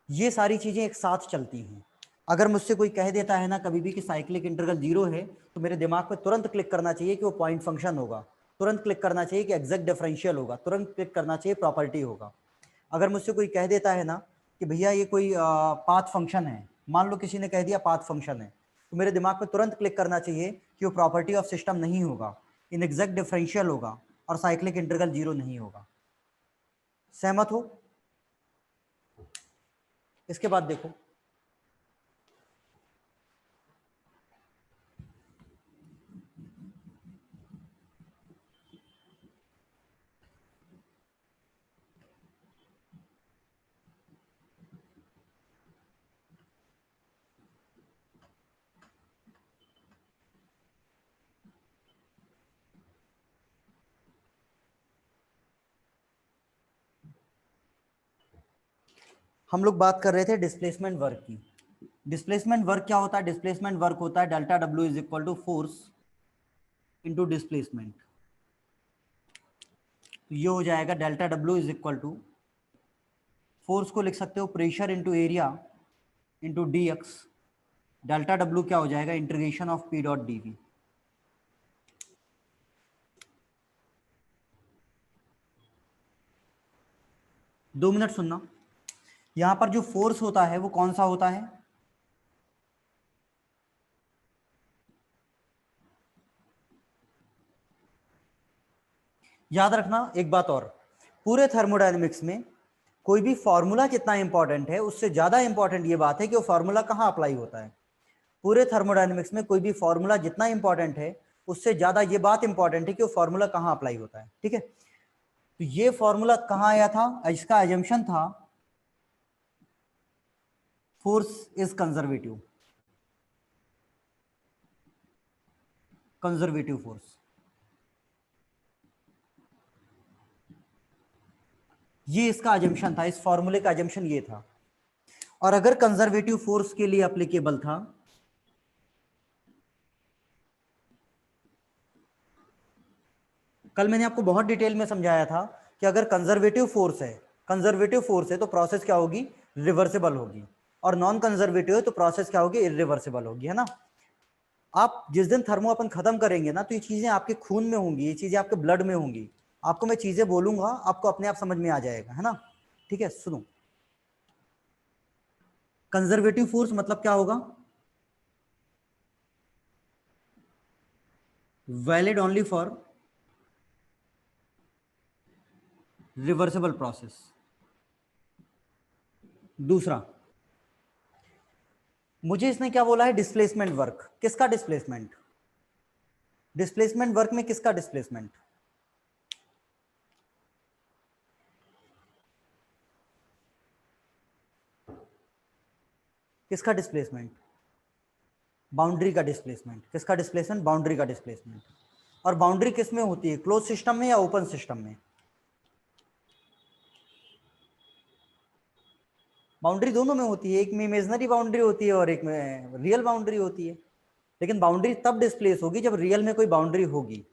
ये सारी चीजें एक साथ चलती हैं। अगर मुझसे कोई कह देता है ना कभी भी कि साइक्लिक इंटीग्रल जीरो है, तो मेरे दिमाग में तुरंत क्लिक करना चाहिए कि वो पॉइंट फंक्शन होगा, तुरंत क्लिक करना चाहिए कि एग्जैक्ट डिफरेंशियल होगा, तुरंत क्लिक करना चाहिए प्रॉपर्टी होगा। अगर मुझसे कोई कह देता है ना कि भैया ये कोई पाथ फंक्शन है, मान लो किसी ने कह दिया पाथ फंक्शन है, तो मेरे दिमाग में तुरंत क्लिक करना चाहिए कि वो प्रॉपर्टी ऑफ सिस्टम नहीं होगा, इन एग्जैक्ट डिफरेंशियल होगा, और साइक्लिक इंटीग्रल जीरो नहीं होगा। सहमत हो। इसके बाद देखो, हम लोग बात कर रहे थे डिस्प्लेसमेंट वर्क की। डिस्प्लेसमेंट वर्क क्या होता है, डिस्प्लेसमेंट वर्क होता है delta W is equal to force into displacement. तो ये हो जाएगा delta W is equal to, force को लिख सकते हो pressure into area into D X, delta W क्या हो जाएगा, integration of P dot D V. 2 minute सुनना, यहां पर जो फोर्स होता है वो कौन सा होता है, याद रखना एक बात और, पूरे थर्मोडायनेमिक्स में कोई भी फॉर्मूला कितना इंपॉर्टेंट है उससे ज्यादा इंपॉर्टेंट ये बात है कि वो फॉर्मूला कहां अप्लाई होता है। पूरे थर्मोडायनेमिक्स में कोई भी फॉर्मूला जितना इंपॉर्टेंट है उससे ज्यादा ये बात इंपॉर्टेंट है कि वो फॉर्मूला कहां अप्लाई होता है, ठीक है। तो ये फॉर्मूला कहां आया था, इसका एजम्पशन था force is conservative, conservative force, ये इसका एजम्पशन था, इस फॉर्मूले का एजम्पशन ये था। और अगर कंजर्वेटिव फोर्स के लिए एप्लीकेबल था, कल मैंने आपको बहुत डिटेल में समझाया था कि अगर कंजर्वेटिव फोर्स है तो प्रोसेस क्या होगी, रिवर्सिबल होगी, और नॉन कंजर्वेटिव है तो प्रोसेस क्या होगी, इरिवर्सिबल होगी, है ना। आप जिस दिन थर्मो अपन खत्म करेंगे ना, तो ये चीजें आपके खून में होंगी, ये चीजें आपके ब्लड में होंगी। आपको मैं चीजें बोलूंगा, आपको अपने आप समझ में आ जाएगा, है ना। ठीक है, सुनो। कंजर्वेटिव फोर्स मतलब क्या होगा, valid only for reversible process. दूसरा, मुझे इसने क्या बोला है, डिस्प्लेसमेंट वर्क। किसका डिस्प्लेसमेंट, डिस्प्लेसमेंट वर्क में किसका डिस्प्लेसमेंट, किसका डिस्प्लेसमेंट, बाउंड्री का डिस्प्लेसमेंट। किसका डिस्प्लेसमेंट, बाउंड्री का डिस्प्लेसमेंट। और बाउंड्री किस में होती है, क्लोज सिस्टम में या ओपन सिस्टम में। बाउंड्री दोनों में होती है, एक में इमेजनरी बाउंड्री होती है और एक में रियल बाउंड्री होती है। लेकिन बाउंड्री तब डिस्प्लेस होगी जब रियल में कोई बाउंड्री होगी।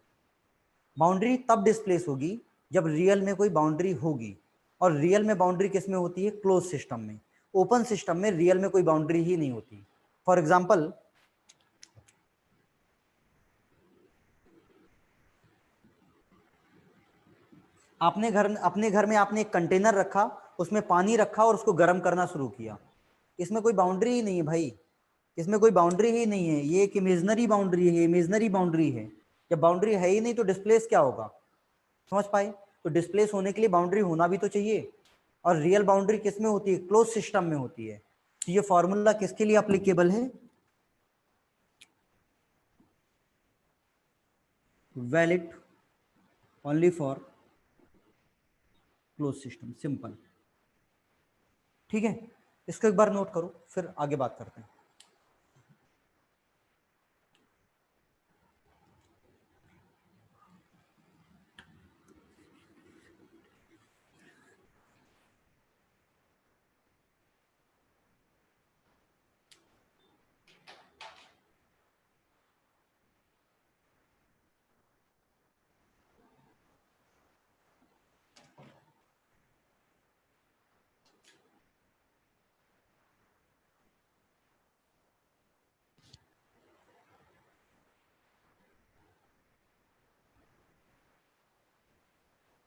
बाउंड्री तब डिस्प्लेस होगी जब रियल में कोई बाउंड्री होगी। और रियल में बाउंड्री किस में होती है, क्लोज सिस्टम में। ओपन सिस्टम में रियल में कोई बाउंड्री ही नहीं होती। फॉर एग्जाम्पल, अपने घर में आपने एक कंटेनर रखा, उसमें पानी रखा और उसको गर्म करना शुरू किया। इसमें कोई बाउंड्री ही नहीं है भाई, इसमें कोई बाउंड्री ही नहीं है, ये एक इमेजनरी बाउंड्री है, इमेजनरी बाउंड्री है। जब बाउंड्री है ही नहीं तो डिस्प्लेस क्या होगा, समझ पाए। तो डिस्प्लेस होने के लिए बाउंड्री होना भी तो चाहिए। और रियल बाउंड्री किस में होती है, क्लोज सिस्टम में होती है। तो ये फॉर्मूला किसके लिए अप्लीकेबल है, valid only for close system, simple. ठीक है, इसको एक बार नोट करो, फिर आगे बात करते हैं।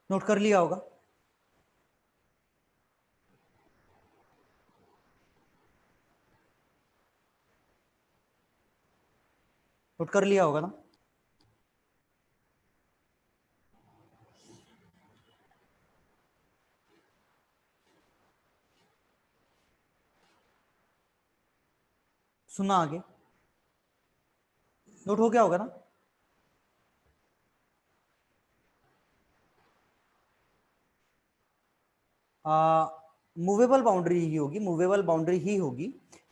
नोट कर लिया होगा, नोट कर लिया होगा ना। सुना आगे, नोट हो गया होगा ना। मूवेबल बाउंड्री ही होगी, मूवेबल बाउंड्री ही होगी।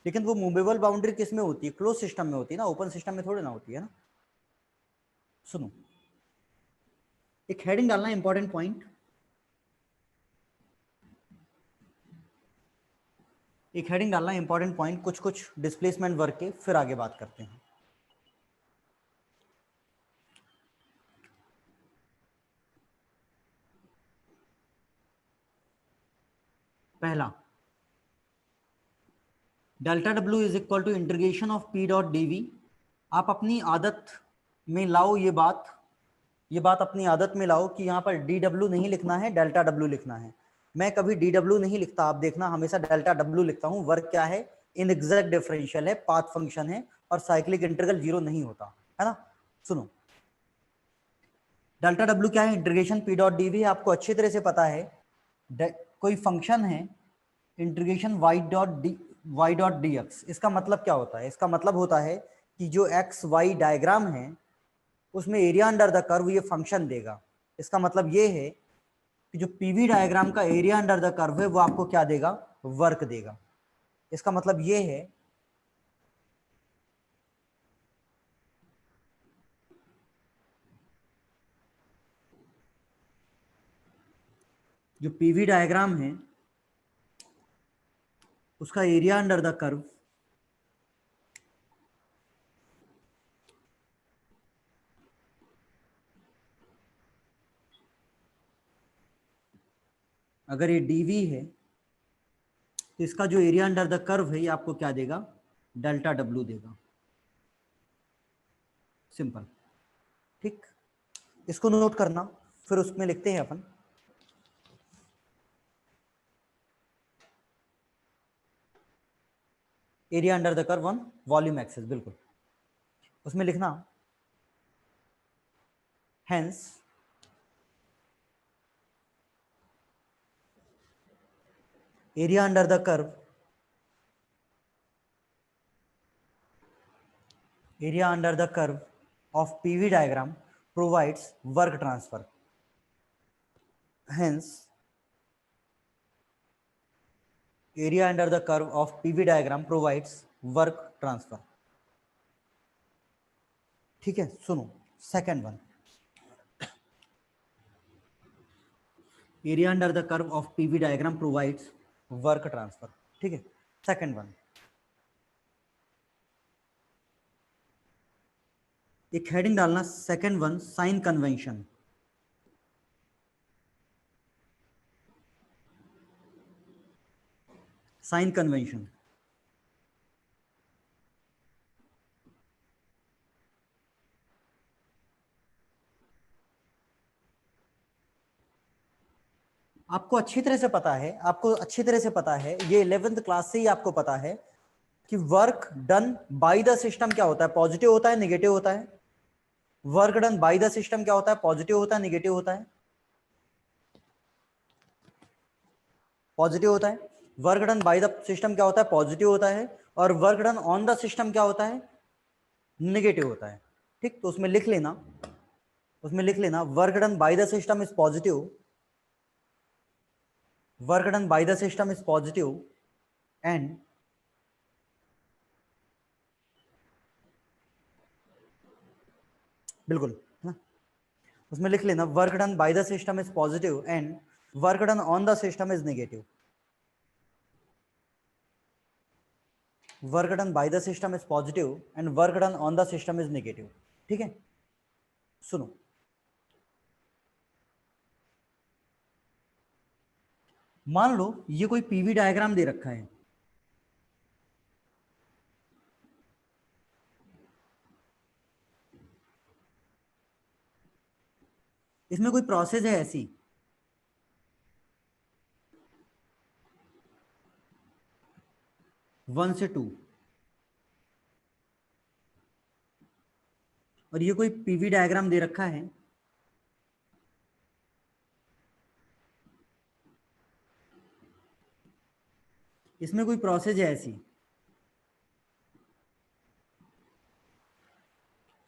लेकिन वो मूवेबल बाउंड्री किस में होती है, क्लोज सिस्टम में होती है ना, ओपन सिस्टम में थोड़ी ना होती है ना। सुनो, एक हेडिंग डालना, इंपॉर्टेंट पॉइंट। एक हेडिंग डालना, इंपॉर्टेंट पॉइंट, कुछ कुछ डिस्प्लेसमेंट वर्क के, फिर आगे बात करते हैं। पहला, delta W is equal to integration of P dot D V. आप अपनी आदत में लाओ ये बात अपनी आदत में लाओ कि यहाँ पर डी डब्ल्यू नहीं लिखना है, डेल्टा डब्ल्यू लिखना है। मैं कभी डी डब्ल्यू नहीं लिखता, आप देखना, हमेशा डेल्टा डब्ल्यू लिखता हूँ। वर्क क्या है, इन एग्जैक्ट डिफरेंशियल है, पाथ फंक्शन है, और साइक्लिक इंटीग्रल जीरो नहीं होता है ना। सुनो, डेल्टा डब्ल्यू क्या है, integration P dot D V, आपको अच्छी तरह से पता है। कोई फंक्शन है integration Y dot D X. इसका मतलब क्या होता है, इसका मतलब होता है कि जो एक्स वाई डायग्राम है उसमें एरिया अंडर द कर्व ये फंक्शन देगा। इसका मतलब ये है कि जो पीवी डायग्राम का एरिया अंडर द कर्व है वो आपको क्या देगा, वर्क देगा। इसका मतलब ये है, जो पीवी डायग्राम है उसका एरिया अंडर द कर्व अगर ये डीवी है तो इसका जो एरिया अंडर द कर्व है ये आपको क्या देगा, डेल्टा डब्ल्यू देगा, सिंपल। ठीक, इसको नोट करना, फिर उसमें लिखते हैं अपन area under the curve on volume axis, बिल्कुल उसमें लिखना hence area under the curve, area under the curve of PV diagram provides work transfer. Hence, area under the curve of PV diagram provides work transfer. ठीक है, सुनो second one, area under the curve of PV diagram provides work transfer. ठीक है, second one, एक heading डालना second one, sign convention. Sign convention, आपको अच्छी तरह से पता है, आपको अच्छी तरह से पता है, ये 11th क्लास से ही आपको पता है कि work done by the system क्या होता है, पॉजिटिव होता है, नेगेटिव होता है। Work done by the system क्या होता है, पॉजिटिव होता है, नेगेटिव होता है, पॉजिटिव होता है। Work done by the system क्या होता है, पॉजिटिव होता है। और work done on the system क्या होता है, नेगेटिव होता है। ठीक, तो उसमें लिख लेना, उसमें लिख लेना work done by the system is positive, work done by the system is positive and बिल्कुल है ना, उसमें लिख लेना work done by the system is positive and work done on the system is negative. Work done by the system is positive and work done on the system is negative. ठीक है, सुनो, मान लो ये कोई पीवी डायग्राम दे रखा है, इसमें कोई प्रोसेस है ऐसी, वन से टू, और ये कोई पीवी डायग्राम दे रखा है, इसमें कोई प्रोसेस है ऐसी,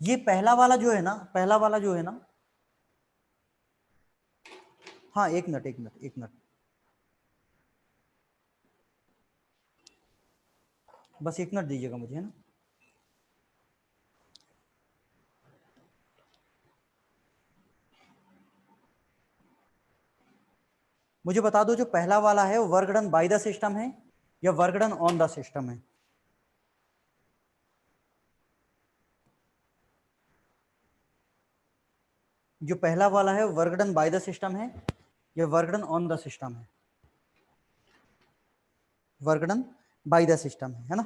ये पहला वाला जो है ना, पहला वाला जो है ना, हाँ एक मिनट एक मिनट एक मिनट, बस एक मिनट दीजिएगा मुझे, है ना। मुझे बता दो जो पहला वाला है वो work done by the system है या work done on the system है। जो पहला वाला है work done by the system है या work done on the system है, work done by the system है ना।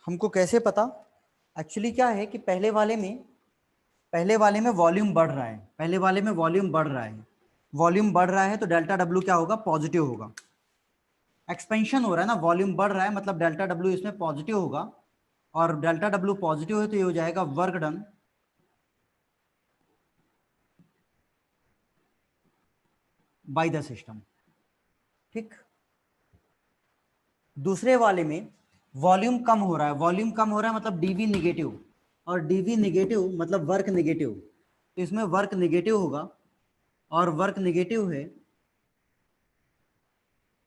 हमको कैसे पता, एक्चुअली क्या है कि पहले वाले में वॉल्यूम बढ़ रहा है, पहले वाले में वॉल्यूम बढ़ रहा है, वॉल्यूम बढ़ रहा है तो डेल्टा डब्ल्यू क्या होगा, पॉजिटिव होगा। एक्सपेंशन हो रहा है ना, वॉल्यूम बढ़ रहा है मतलब डेल्टा डब्ल्यू इसमें पॉजिटिव होगा, और डेल्टा डब्ल्यू पॉजिटिव है तो ये हो जाएगा work done by the system. ठीक, दूसरे वाले में वॉल्यूम कम हो रहा है, वॉल्यूम कम हो रहा है मतलब डीवी निगेटिव, और डीवी निगेटिव मतलब वर्क निगेटिव, तो इसमें वर्क निगेटिव होगा, और वर्क निगेटिव है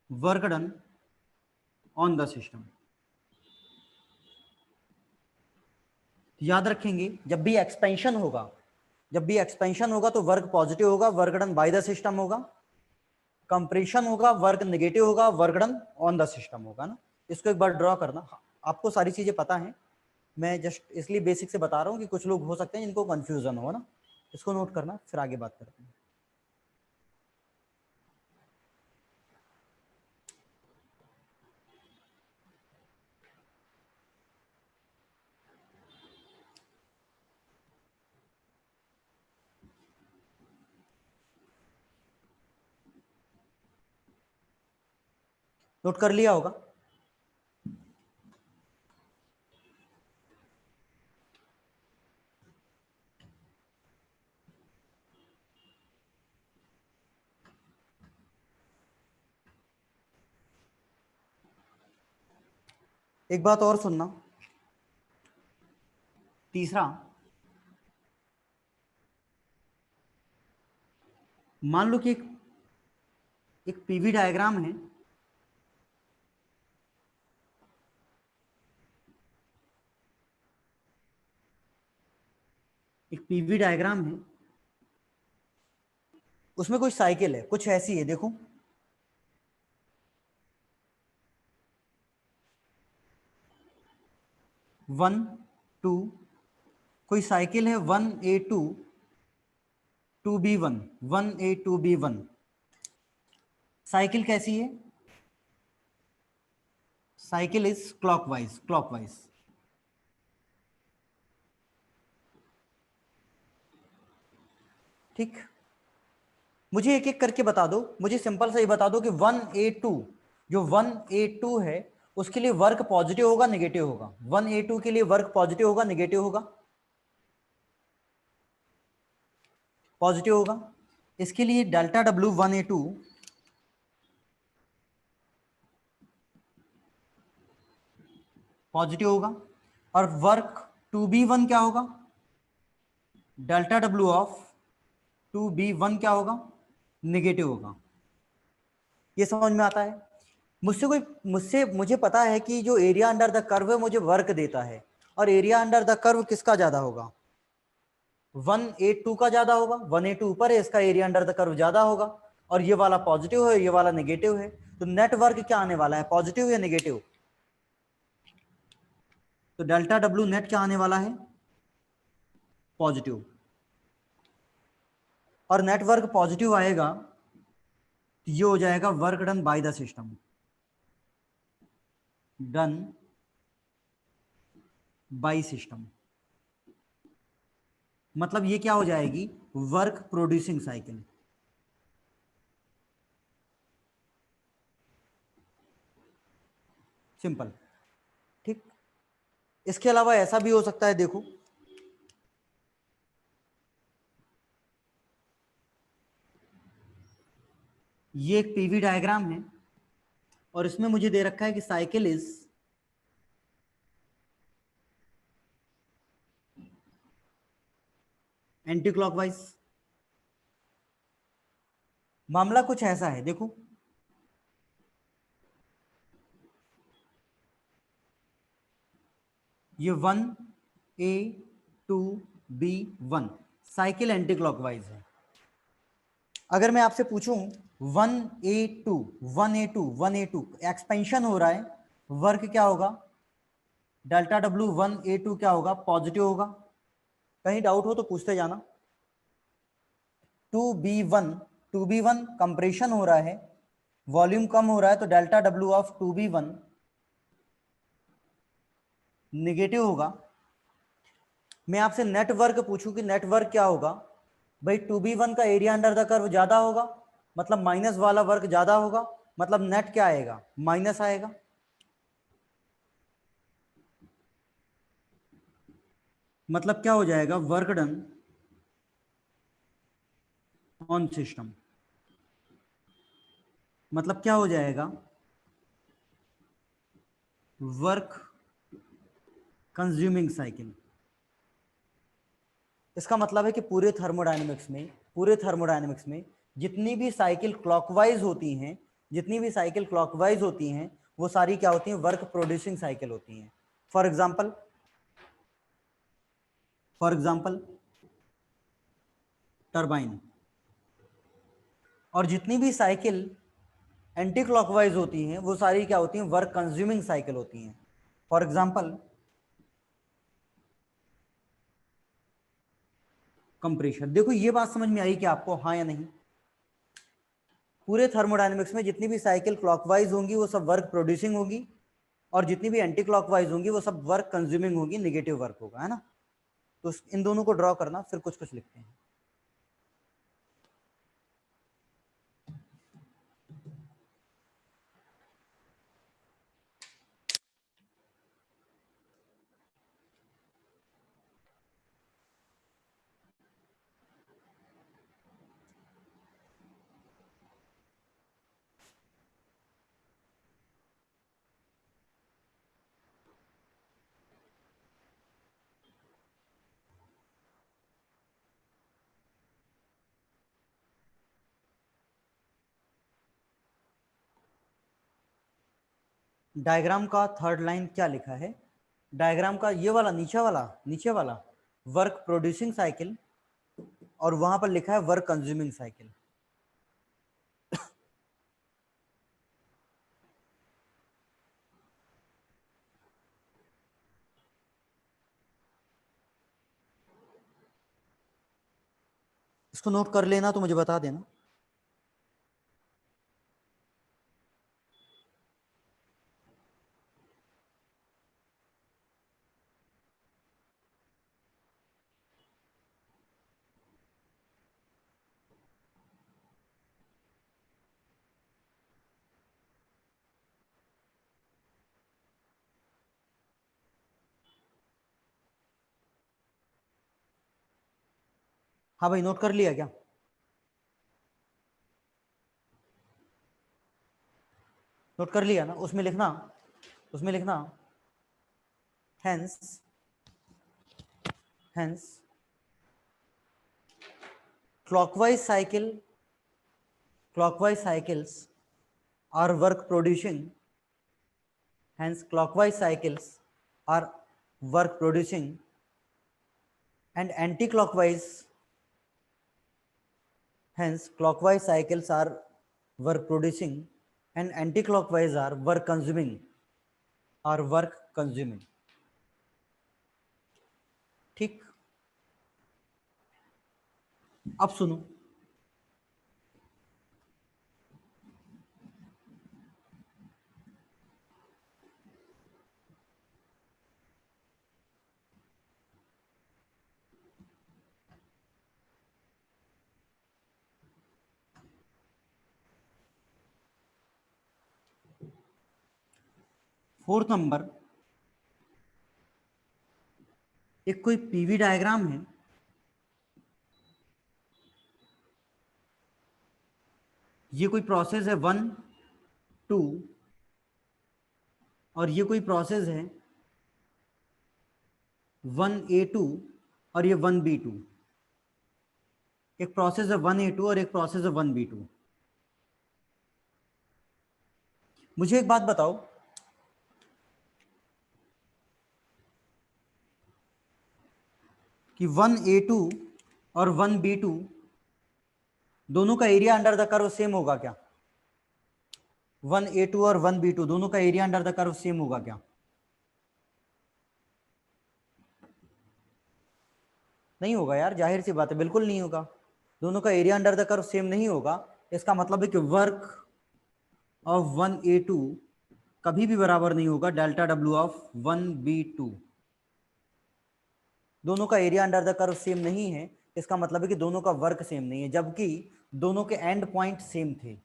work done on the system. याद रखेंगे जब भी एक्सपेंशन होगा, जब भी एक्सपेंशन होगा तो वर्क पॉजिटिव होगा, work done by the system होगा। कंप्रेशन होगा वर्क नेगेटिव होगा, work done on the system होगा ना। इसको एक बार ड्रॉ करना, आपको सारी चीजें पता है, मैं जस्ट इसलिए बेसिक से बता रहा हूँ कि कुछ लोग हो सकते हैं जिनको कंफ्यूजन हो ना, इसको नोट करना, फिर आगे बात करते हैं। नोट कर लिया होगा। एक बात और सुनना, तीसरा, मान लो कि एक पीवी डायग्राम है, एक पीवी डायग्राम है, उसमें कोई साइकिल है, कुछ ऐसी है, देखो 1 2, कोई साइकिल है 1A2 2B1, 1A2B1। साइकिल कैसी है? Cycle is clockwise, clockwise. ठीक, मुझे एक एक करके बता दो, मुझे सिंपल सा ही बता दो कि 1A2, जो 1A2 है उसके लिए वर्क पॉजिटिव होगा नेगेटिव होगा? 1A2 के लिए वर्क पॉजिटिव होगा नेगेटिव होगा? पॉजिटिव होगा। इसके लिए डेल्टा डब्ल्यू 1A2 पॉजिटिव होगा, और वर्क 2B1 क्या होगा? डेल्टा डब्ल्यू ऑफ 2B1 क्या होगा? नेगेटिव होगा। ये समझ में आता है? मुझे पता है कि जो एरिया अंडर द कर्व है मुझे वर्क देता है, और एरिया अंडर द कर्व किसका ज्यादा होगा? 1A2 का ज्यादा होगा, 1A2 ऊपर है, इसका एरिया अंडर द कर्व ज्यादा होगा, और ये वाला पॉजिटिव है, ये वाला नेगेटिव है, तो नेट वर्क क्या आने वाला है, पॉजिटिव या नेगेटिव? तो डेल्टा डब्ल्यू नेट क्या आने वाला है? पॉजिटिव। और नेटवर्क पॉजिटिव आएगा तो ये हो जाएगा work done by the system, done by system. मतलब ये क्या हो जाएगी? Work producing cycle. सिंपल। ठीक, इसके अलावा ऐसा भी हो सकता है, देखो ये एक पीवी डायग्राम है और इसमें मुझे दे रखा है कि साइकिल इज एंटी क्लॉकवाइज। मामला कुछ ऐसा है, देखो ये 1A2B1 साइकिल एंटी क्लॉकवाइज है। अगर मैं आपसे पूछूं 1A2 1A2 1A2 एक्सपेंशन हो रहा है, वर्क क्या होगा? डेल्टा डब्ल्यू 1A2 क्या होगा? पॉजिटिव होगा। कहीं डाउट हो तो पूछते जाना। 2B1 2B1 कंप्रेशन हो रहा है, वॉल्यूम कम हो रहा है, तो delta W of 2B1 negative होगा। मैं आपसे नेटवर्क पूछूं कि नेटवर्क क्या होगा? भाई 2B1 का एरिया अंडर द कर्व ज्यादा होगा, मतलब माइनस वाला वर्क ज्यादा होगा, मतलब नेट क्या आएगा? माइनस आएगा। मतलब क्या हो जाएगा? Work done on system. मतलब क्या हो जाएगा? Work consuming cycle. इसका मतलब है कि पूरे थर्मोडायनेमिक्स में जितनी भी साइकिल क्लॉकवाइज होती हैं, जितनी भी साइकिल क्लॉकवाइज होती हैं वो सारी क्या होती हैं? वर्क प्रोड्यूसिंग साइकिल होती हैं। For example turbine. और जितनी भी साइकिल एंटी क्लॉकवाइज होती हैं वो सारी क्या होती हैं? वर्क कंज्यूमिंग साइकिल होती हैं। For example come pressure. देखो ये बात समझ में आई कि आपको, हाँ या नहीं? पूरे थर्मोडायनेमिक्स में जितनी भी साइकिल क्लॉकवाइज होंगी वो सब वर्क प्रोड्यूसिंग होगी, और जितनी भी एंटी क्लॉकवाइज होंगी वो सब वर्क कंज्यूमिंग होगी, नेगेटिव वर्क होगा, है ना? तो इन दोनों को ड्रॉ करना, फिर कुछ कुछ लिखते हैं। डायग्राम का थर्ड लाइन क्या लिखा है? डायग्राम का ये वाला नीचे वाला वर्क प्रोड्यूसिंग साइकिल, और वहां पर लिखा है वर्क कंज्यूमिंग साइकिल। इसको नोट कर लेना, तो मुझे बता देना। हाँ भाई, नोट कर लिया क्या? नोट कर लिया ना? उसमें लिखना hence hence clockwise cycles are work producing, hence clockwise cycles are work producing, and anti-clockwise, hence clockwise cycles are work producing and anti-clockwise are work consuming। ठीक, अब सुनो। फोर्थ नंबर, एक कोई पीवी डायग्राम है, ये कोई प्रोसेस है 1 2, और ये कोई प्रोसेस है 1A2, और ये 1B2। एक प्रोसेस है 1A2 और एक प्रोसेस है 1B2। मुझे एक बात बताओ कि 1A2 और 1B2 दोनों का area under the curve same होगा क्या? 1A2 और 1B2 दोनों का area under the curve same होगा क्या? नहीं होगा यार, जाहिर सी बात है, बिल्कुल नहीं होगा। दोनों का area under the curve same नहीं होगा। इसका मतलब है कि वर्क ऑफ 1A2 कभी भी बराबर नहीं होगा डेल्टा डब्ल्यू ऑफ 1B2। दोनों का area under the curve same नहीं है, इसका मतलब है कि दोनों का वर्क सेम नहीं है, जबकि दोनों के एंड पॉइंट सेम थे।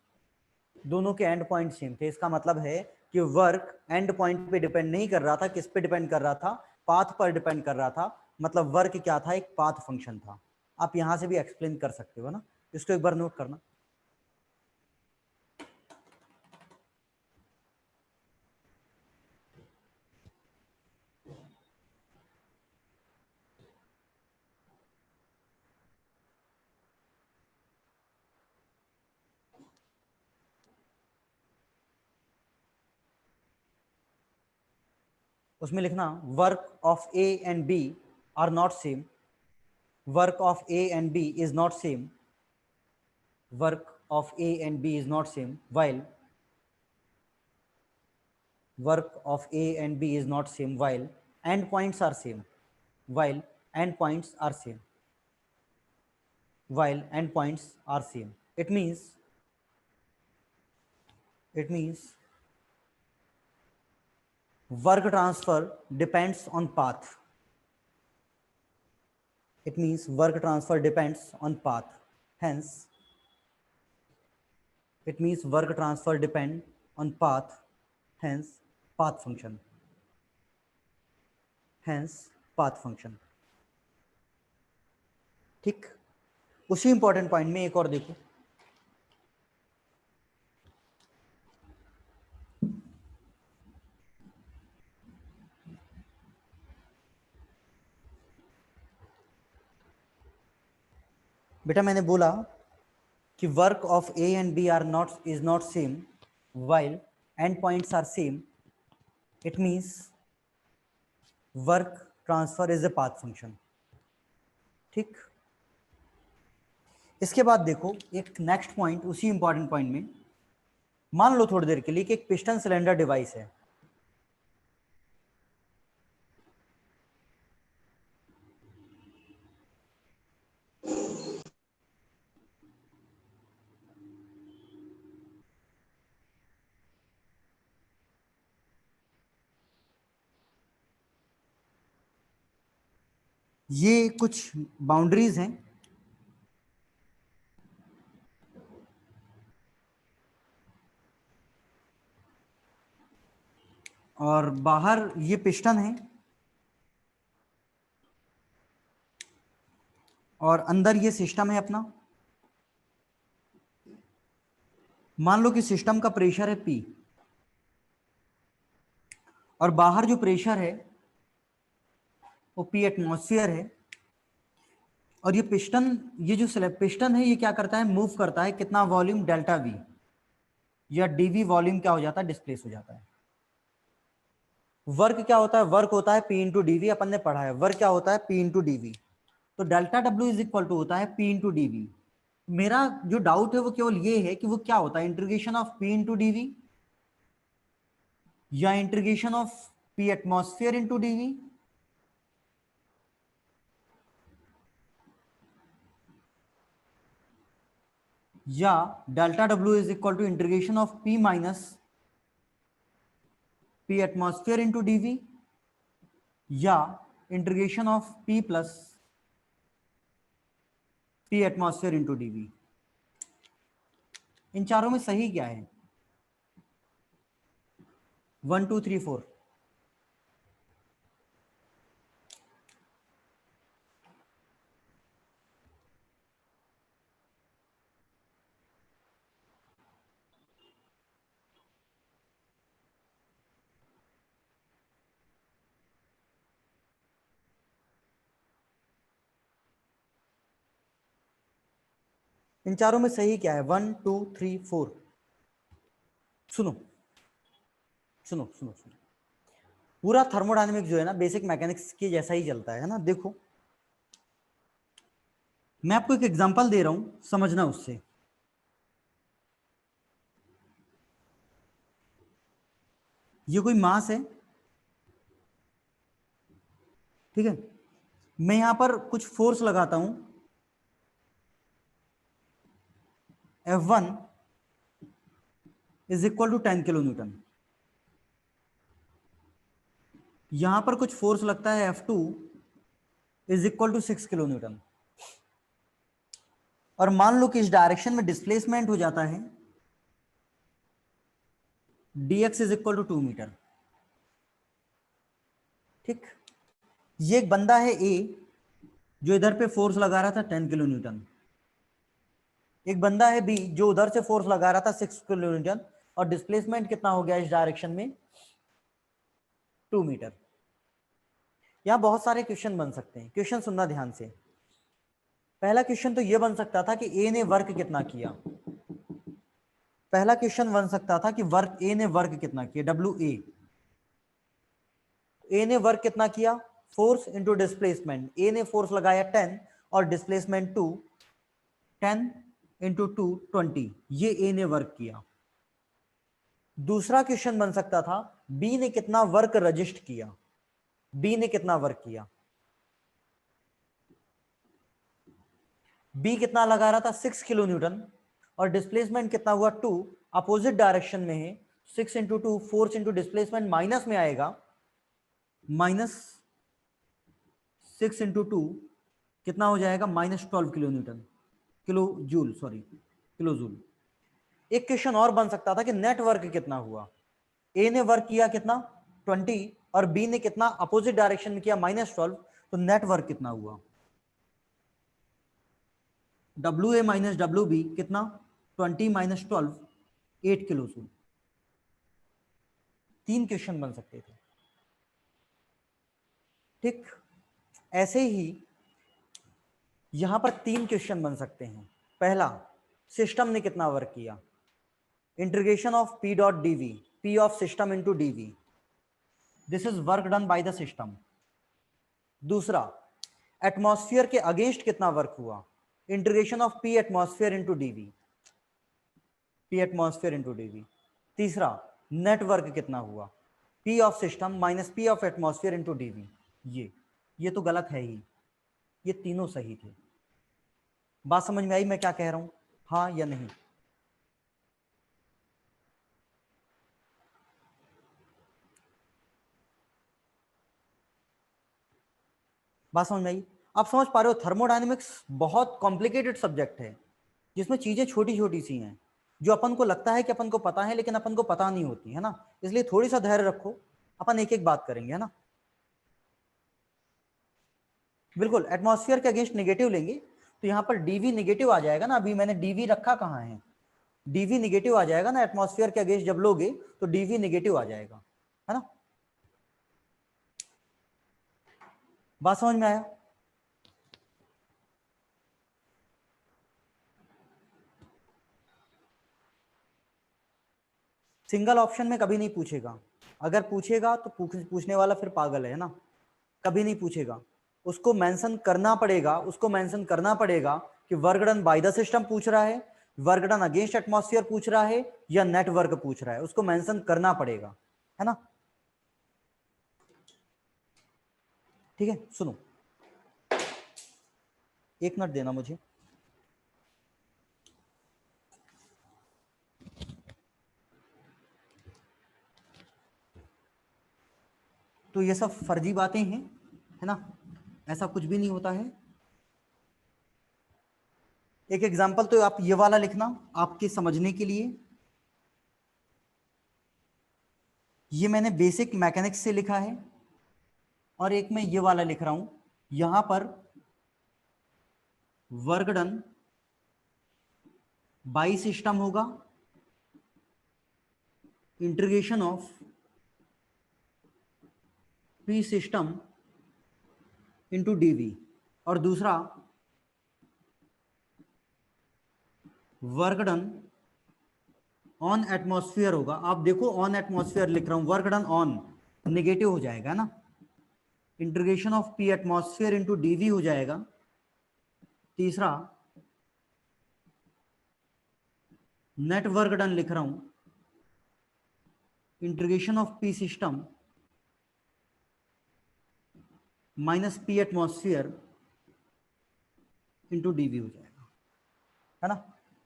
दोनों के एंड पॉइंट सेम थे, इसका मतलब है कि वर्क एंड पॉइंट पे डिपेंड नहीं कर रहा था। किस पे डिपेंड कर रहा था? पाथ पर डिपेंड कर रहा था। मतलब वर्क क्या था? एक पाथ फंक्शन था। आप यहां से भी एक्सप्लेन कर सकते हो ना, इसको एक बार नोट करना। उसमें लिखना work of A and B are not same. Work of A and B is not same. Work of A and B is not same while work of A and B is not same while endpoints are same, while endpoints are same। while endpoints are same. It means work transfer depends on path. It means work transfer depends on path. Hence, it means work transfer depend on path. Hence, path function. Hence, path function. ठीक, उसी important point में एक और देखो, बेटा मैंने बोला कि work of A and B are not is not same while end points are same. It means work transfer is a path function. ठीक, इसके बाद देखो एक नेक्स्ट पॉइंट उसी इंपॉर्टेंट पॉइंट में, मान लो थोड़ी देर के लिए कि एक पिस्टन सिलेंडर डिवाइस है. ये कुछ बाउंड्रीज हैं और बाहर ये पिस्टन है और अंदर ये सिस्टम है अपना. मान लो कि सिस्टम का प्रेशर है P और बाहर जो प्रेशर है वो P एटमॉस्फेयर है. और ये पिस्टन, ये जो पिस्टन है ये क्या करता है, मूव करता है कितना वॉल्यूम, डेल्टा V या dV वॉल्यूम क्या हो जाता है, डिस्प्लेस हो जाता है. वर्क क्या होता है, वर्क होता है P इंटू डी वी. अपन ने पढ़ा है वर्क क्या होता है, P इंटू डी वी. तो delta W is equal to होता है P इंटू डी वी. मेरा जो डाउट है वो केवल ये है कि वो क्या होता है, integration of P into D v या integration of P atmosphere into D v. या delta W is equal to integration of P minus P atmosphere into D v या integration of P plus P atmosphere into D v. इन चारों में सही क्या है, 1 2 3 4. इन चारों में सही क्या है, 1 2 3 4. सुनो सुनो सुनो सुनो, पूरा थर्मोडायनेमिक्स जो है ना बेसिक मैकेनिक्स के जैसा ही चलता है ना. देखो मैं आपको एक एग्जांपल दे रहा हूं, समझना उससे. ये कोई मास है, ठीक है. मैं यहां पर कुछ फोर्स लगाता हूं F1 is equal to 10 kilo newton. यहां पर कुछ फोर्स लगता है F2 is equal to 6 kilo newton. और मान लो कि इस डायरेक्शन में डिस्प्लेसमेंट हो जाता है dx is equal to 2 metre. ठीक, ये एक बंदा है A जो इधर पे फोर्स लगा रहा था 10 किलो न्यूटन. एक बंदा है B जो उधर से फोर्स लगा रहा था 6 किलो न्यूटन और डिस्प्लेसमेंट कितना हो गया इस डायरेक्शन में, 2 मीटर. यहां बहुत सारे क्वेश्चन बन सकते हैं, क्वेश्चन सुनना ध्यान से. पहला क्वेश्चन तो यह बन सकता था कि A ने वर्क कितना किया. पहला क्वेश्चन बन सकता था कि वर्क A ने वर्क कितना किया, WA. A ने वर्क कितना किया, फोर्स इंटू डिस्प्लेसमेंट. A ने फोर्स लगाया 10 और डिस्प्लेसमेंट 2, 10 इंटू 2 20. ये A ने वर्क किया. दूसरा क्वेश्चन बन सकता था B ने कितना वर्क रजिस्ट किया. B ने कितना वर्क किया. बी कितना लगा रहा था 6 किलो न्यूटन, और डिस्प्लेसमेंट कितना हुआ 2, अपोजिट डायरेक्शन में है, 6 into 2 force into displacement minus में आएगा, माइनस 6 इंटू 2 कितना हो जाएगा -12 kilo Newton, kilo joule, sorry kilo joule. एक क्वेश्चन और बन सकता था कि नेट वर्क कितना हुआ, ए ने वर्क किया कितना 20 और बी ने कितना अपोजिट डायरेक्शन में किया -12, तो नेट वर्क कितना हुआ, W A minus W B कितना 20 माइनस 12, 8 किलो जूल। 3 क्वेश्चन बन सकते थे। ठीक, ऐसे ही यहां पर 3 क्वेश्चन बन सकते हैं। पहला, सिस्टम ने कितना वर्क किया, integration of P dot DV, P of system into DV, this is work done by the system. दूसरा, एटमॉस्फेयर के अगेंस्ट कितना वर्क हुआ, integration of P atmosphere into DV, P atmosphere into DV. तीसरा, net work कितना हुआ, P of system minus P of atmosphere into DV. ये तो गलत है ही, ये तीनों सही थे। बात समझ में आई मैं क्या कह रहा हूं, हाँ या नहीं? बात समझ में आई? आप समझ पा रहे हो थर्मोडायनेमिक्स बहुत कॉम्प्लिकेटेड सब्जेक्ट है, जिसमें चीजें छोटी छोटी सी हैं, जो अपन को लगता है कि अपन को पता है लेकिन अपन को पता नहीं होती है ना। इसलिए थोड़ी सा धैर्य रखो, अपन एक एक बात करेंगे, है ना। बिल्कुल, एटमॉस्फेयर के अगेंस्ट नेगेटिव लेंगे तो यहाँ पर डीवी नेगेटिव आ जाएगा ना, अभी मैंने डीवी रखा कहाँ है, डीवी नेगेटिव आ जाएगा ना, एटमॉस्फेयर के अगेंस्ट जब लोगे तो डीवी नेगेटिव आ जाएगा, है ना। बात समझ में आया? सिंगल ऑप्शन में कभी नहीं पूछेगा, अगर पूछेगा तो पूछने वाला फिर पागल है ना, कभी नहीं पूछेगा। उसको मेंशन करना पड़ेगा, उसको मेंशन करना पड़ेगा कि work done by the system पूछ रहा है, वर्क डन अगेंस्ट एटमॉस्फेयर पूछ रहा है, या नेटवर्क पूछ रहा है, उसको मेंशन करना पड़ेगा, है ना। ठीक है, सुनो, एक मिनट देना मुझे। तो ये सब फर्जी बातें हैं, है ना, ऐसा कुछ भी नहीं होता है। एक एग्जांपल तो आप ये वाला लिखना आपके समझने के लिए, ये मैंने बेसिक मैकेनिक्स से लिखा है, और एक मैं ये वाला लिख रहा हूं, यहां पर वर्क डन बाई सिस्टम होगा, integration of P system into DV, और दूसरा वर्क डन ऑन एटमॉस्फेयर होगा। आप देखो ऑन एटमॉस्फेयर लिख रहा हूं, वर्क डन ऑन नेगेटिव हो जाएगा ना, integration of P atmosphere into DV हो जाएगा। तीसरा, नेट वर्क डन लिख रहा हूं, integration of P system minus P atmosphere into DV हो जाएगा, है ना।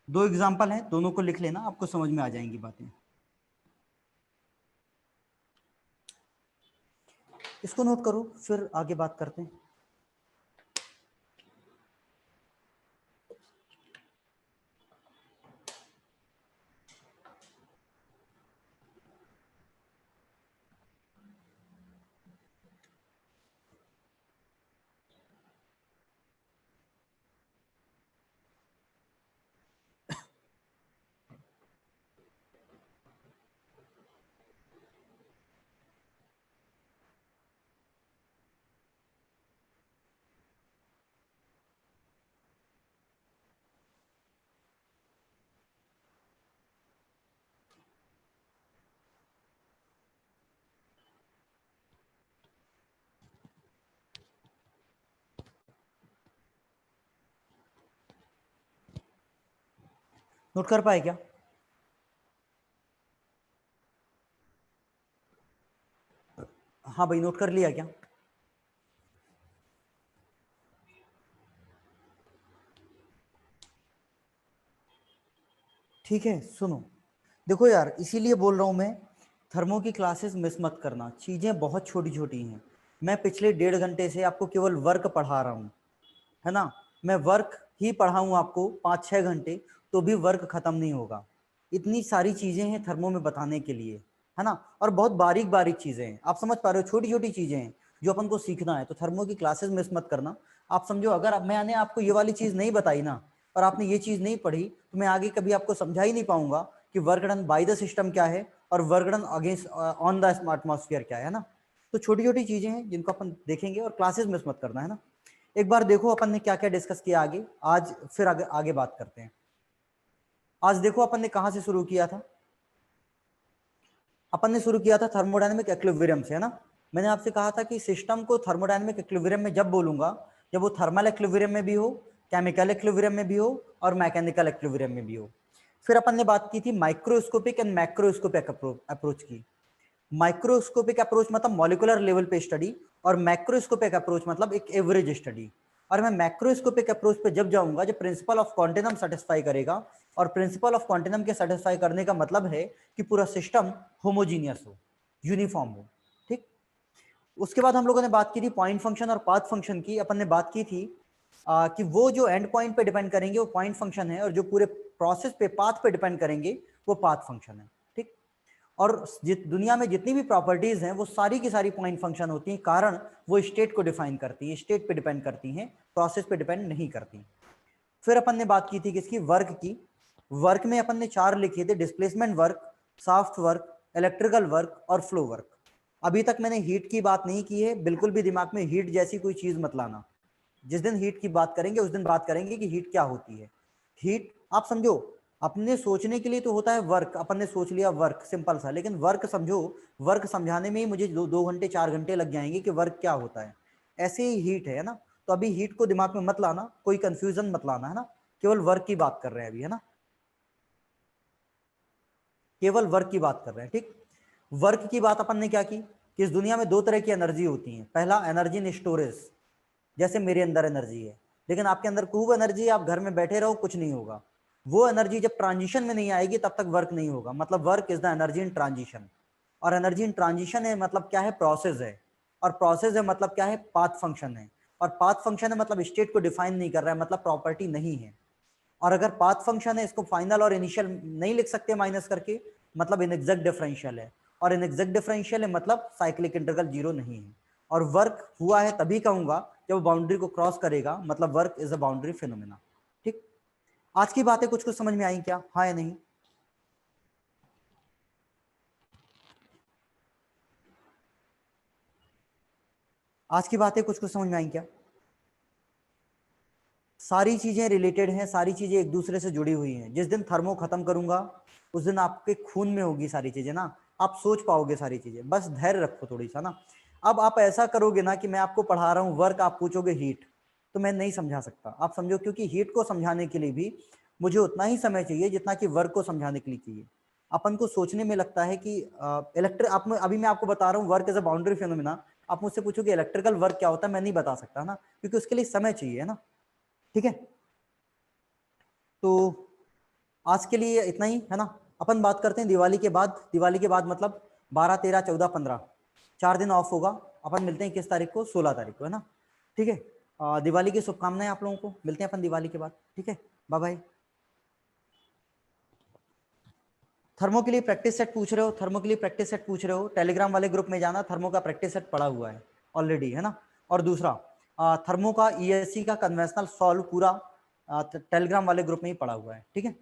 दो एग्जाम्पल हैं, दोनों को लिख लेना, आपको समझ में आ जाएंगी बातें। इसको नोट करो, फिर आगे बात करते हैं। नोट कर पाए क्या? हाँ भाई, नोट कर लिया क्या? ठीक है सुनो, देखो यार इसीलिए बोल रहा हूँ मैं, थर्मो की क्लासेस मिस मत करना, चीज़ें बहुत छोटी छोटी हैं। मैं पिछले 1.5 घंटे से आपको केवल वर्क पढ़ा रहा हूँ, है ना। मैं वर्क ही पढ़ाऊँ आपको 5-6 घंटे, तो भी वर्क खत्म नहीं होगा। इतनी सारी चीज़ें हैं थर्मो में बताने के लिए, है ना। और बहुत बारीक बारीक चीज़ें हैं, आप समझ पा रहे हो, छोटी छोटी चीज़ें हैं जो अपन को सीखना है। तो थर्मो की क्लासेस मिस मत करना। आप समझो, अगर मैंने आपको ये वाली चीज़ नहीं बताई ना, और आपने ये चीज़ नहीं पढ़ी, तो मैं आगे कभी आपको समझा ही नहीं पाऊंगा कि work done by the system क्या है और work done against on the atmosphere क्या है ना। तो छोटी छोटी चीज़ें हैं जिनको अपन देखेंगे, और क्लासेस मिस मत करना, है ना। एक बार देखो अपन ने क्या क्या डिस्कस किया आगे, आज फिर आगे बात करते हैं। आज देखो अपन ने कहां से शुरू किया था। अपन ने शुरू किया था थर्मोडायनेमिक इक्विलिब्रियम से, है ना। मैंने आपसे कहा था कि सिस्टम को थर्मोडायनेमिक इक्विलिब्रियम में जब बोलूंगा, जब वो थर्मल इक्विलिब्रियम में भी हो, केमिकल इक्विलिब्रियम में भी हो, और मैकेनिकल इक्विलिब्रियम में भी हो। फिर अपन ने बात की थी माइक्रोस्कोपिक एंड मैक्रोस्कोपिक अप्रोच की। माइक्रोस्कोपिक अप्रोच मतलब मॉलिक्यूलर लेवल पे स्टडी, और मैक्रोस्कोपिक अप्रोच मतलब एक एवरेज स्टडी। और मैं मैक्रोस्कोपिक अप्रोच पे जब जाऊंगा जब प्रिंसिपल ऑफ क्वांटिनम सेटिस्फाई करेगा, और प्रिंसिपल ऑफ क्वांटिनम के सेटिस्फाई करने का मतलब है कि पूरा सिस्टम होमोजीनियस हो, यूनिफॉर्म हो, ठीक। उसके बाद हम लोगों ने बात की थी पॉइंट फंक्शन और पाथ फंक्शन की। अपन ने बात की थी कि वो जो एंड पॉइंट पे डिपेंड करेंगे वो पॉइंट फंक्शन है, और जो पूरे प्रोसेस पे पाथ पे डिपेंड करेंगे वो पाथ फंक्शन है, ठीक। और दुनिया में जितनी भी प्रॉपर्टीज हैं वो सारी की सारी पॉइंट फंक्शन होती हैं, कारण वो स्टेट को डिफाइन करती है, स्टेट पे डिपेंड करती हैं, प्रोसेस पे डिपेंड नहीं करती। फिर अपन ने बात की थी किसकी, वर्क की। वर्क में अपन ने 4 लिखे थे, displacement work, soft work, electrical work और फ्लो वर्क। अभी तक मैंने हीट की बात नहीं की है, बिल्कुल भी दिमाग में हीट जैसी कोई चीज मत लाना। जिस दिन हीट की बात करेंगे उस दिन बात करेंगे कि हीट क्या होती है। हीट आप समझो, अपने सोचने के लिए तो होता है वर्क, अपन ने सोच लिया वर्क सिंपल सा, लेकिन वर्क समझो, वर्क समझाने में ही मुझे 2 घंटे 4 घंटे लग जाएंगे कि वर्क क्या होता है। ऐसे ही हीट है ना। तो अभी हीट को दिमाग में मत लाना, कोई कंफ्यूजन मत लाना, है ना। केवल वर्क की बात कर रहे हैं अभी, है ना, केवल वर्क की बात कर रहे हैं, ठीक। वर्क की बात अपन ने क्या की कि इस दुनिया में 2 तरह की एनर्जी होती है। पहला एनर्जी इन स्टोरेज, जैसे मेरे अंदर एनर्जी है, लेकिन आपके अंदर खूब एनर्जी है, आप घर में बैठे रहो कुछ नहीं होगा। वो एनर्जी जब ट्रांजिशन में नहीं आएगी तब तक वर्क नहीं होगा, मतलब work is the energy in transition. और एनर्जी इन ट्रांजिशन है मतलब क्या है, प्रोसेस है। और प्रोसेस है मतलब क्या है, पाथ फंक्शन है। और पाथ फंक्शन है मतलब स्टेट को डिफाइन नहीं कर रहा है, मतलब प्रॉपर्टी नहीं है। और अगर पाथ फंक्शन है, इसको फाइनल और इनिशियल नहीं लिख सकते माइनस करके, मतलब इनएग्जैक्ट डिफरेंशियल है। और इनएग्जैक्ट डिफरेंशियल है मतलब साइक्लिक इंटीग्रल 0 नहीं है। और वर्क हुआ है तभी कहूंगा जब बाउंड्री को क्रॉस करेगा, मतलब work is a boundary phenomena, ठीक। आज की बातें कुछ कुछ समझ में आई क्या, हाँ या नहीं। आज की बातें कुछ कुछ समझ में आई क्या। सारी चीजें रिलेटेड हैं, सारी चीजें एक दूसरे से जुड़ी हुई हैं। जिस दिन थर्मो खत्म करूंगा उस दिन आपके खून में होगी सारी चीजें ना, आप सोच पाओगे सारी चीजें, बस धैर्य रखो थोड़ी सा ना। अब आप ऐसा करोगे ना कि मैं आपको पढ़ा रहा हूँ वर्क, आप पूछोगे हीट, तो मैं नहीं समझा सकता, आप समझो, क्योंकि हीट को समझाने के लिए भी मुझे उतना ही समय चाहिए जितना कि वर्क को समझाने के लिए चाहिए। अपन को सोचने में लगता है कि अभी मैं आपको बता रहा हूँ work is a boundary phenomena, आप मुझसे पूछोगे इलेक्ट्रिकल वर्क क्या होता है, मैं नहीं बता सकता ना, क्योंकि उसके लिए समय चाहिए, है ना, ठीक है। तो आज के लिए इतना ही, है ना। अपन बात करते हैं दिवाली के बाद। दिवाली के बाद मतलब 12, 13, 14, 15, 4 दिन ऑफ होगा। अपन मिलते हैं किस तारीख को, 16 तारीख को, है ना, ठीक है। दिवाली की शुभकामनाएं आप लोगों को, मिलते हैं अपन दिवाली के बाद, ठीक है, बाय बाय। थर्मो के लिए प्रैक्टिस सेट पूछ रहे हो, थर्मो के लिए प्रैक्टिस सेट पूछ रहे हो, टेलीग्राम वाले ग्रुप में जाना, थर्मो का प्रैक्टिस सेट पड़ा हुआ है ऑलरेडी, है ना। और दूसरा थर्मो का ईएससी का कन्वेंशनल सॉल्व पूरा टेलीग्राम वाले ग्रुप में ही पड़ा हुआ है, ठीक है।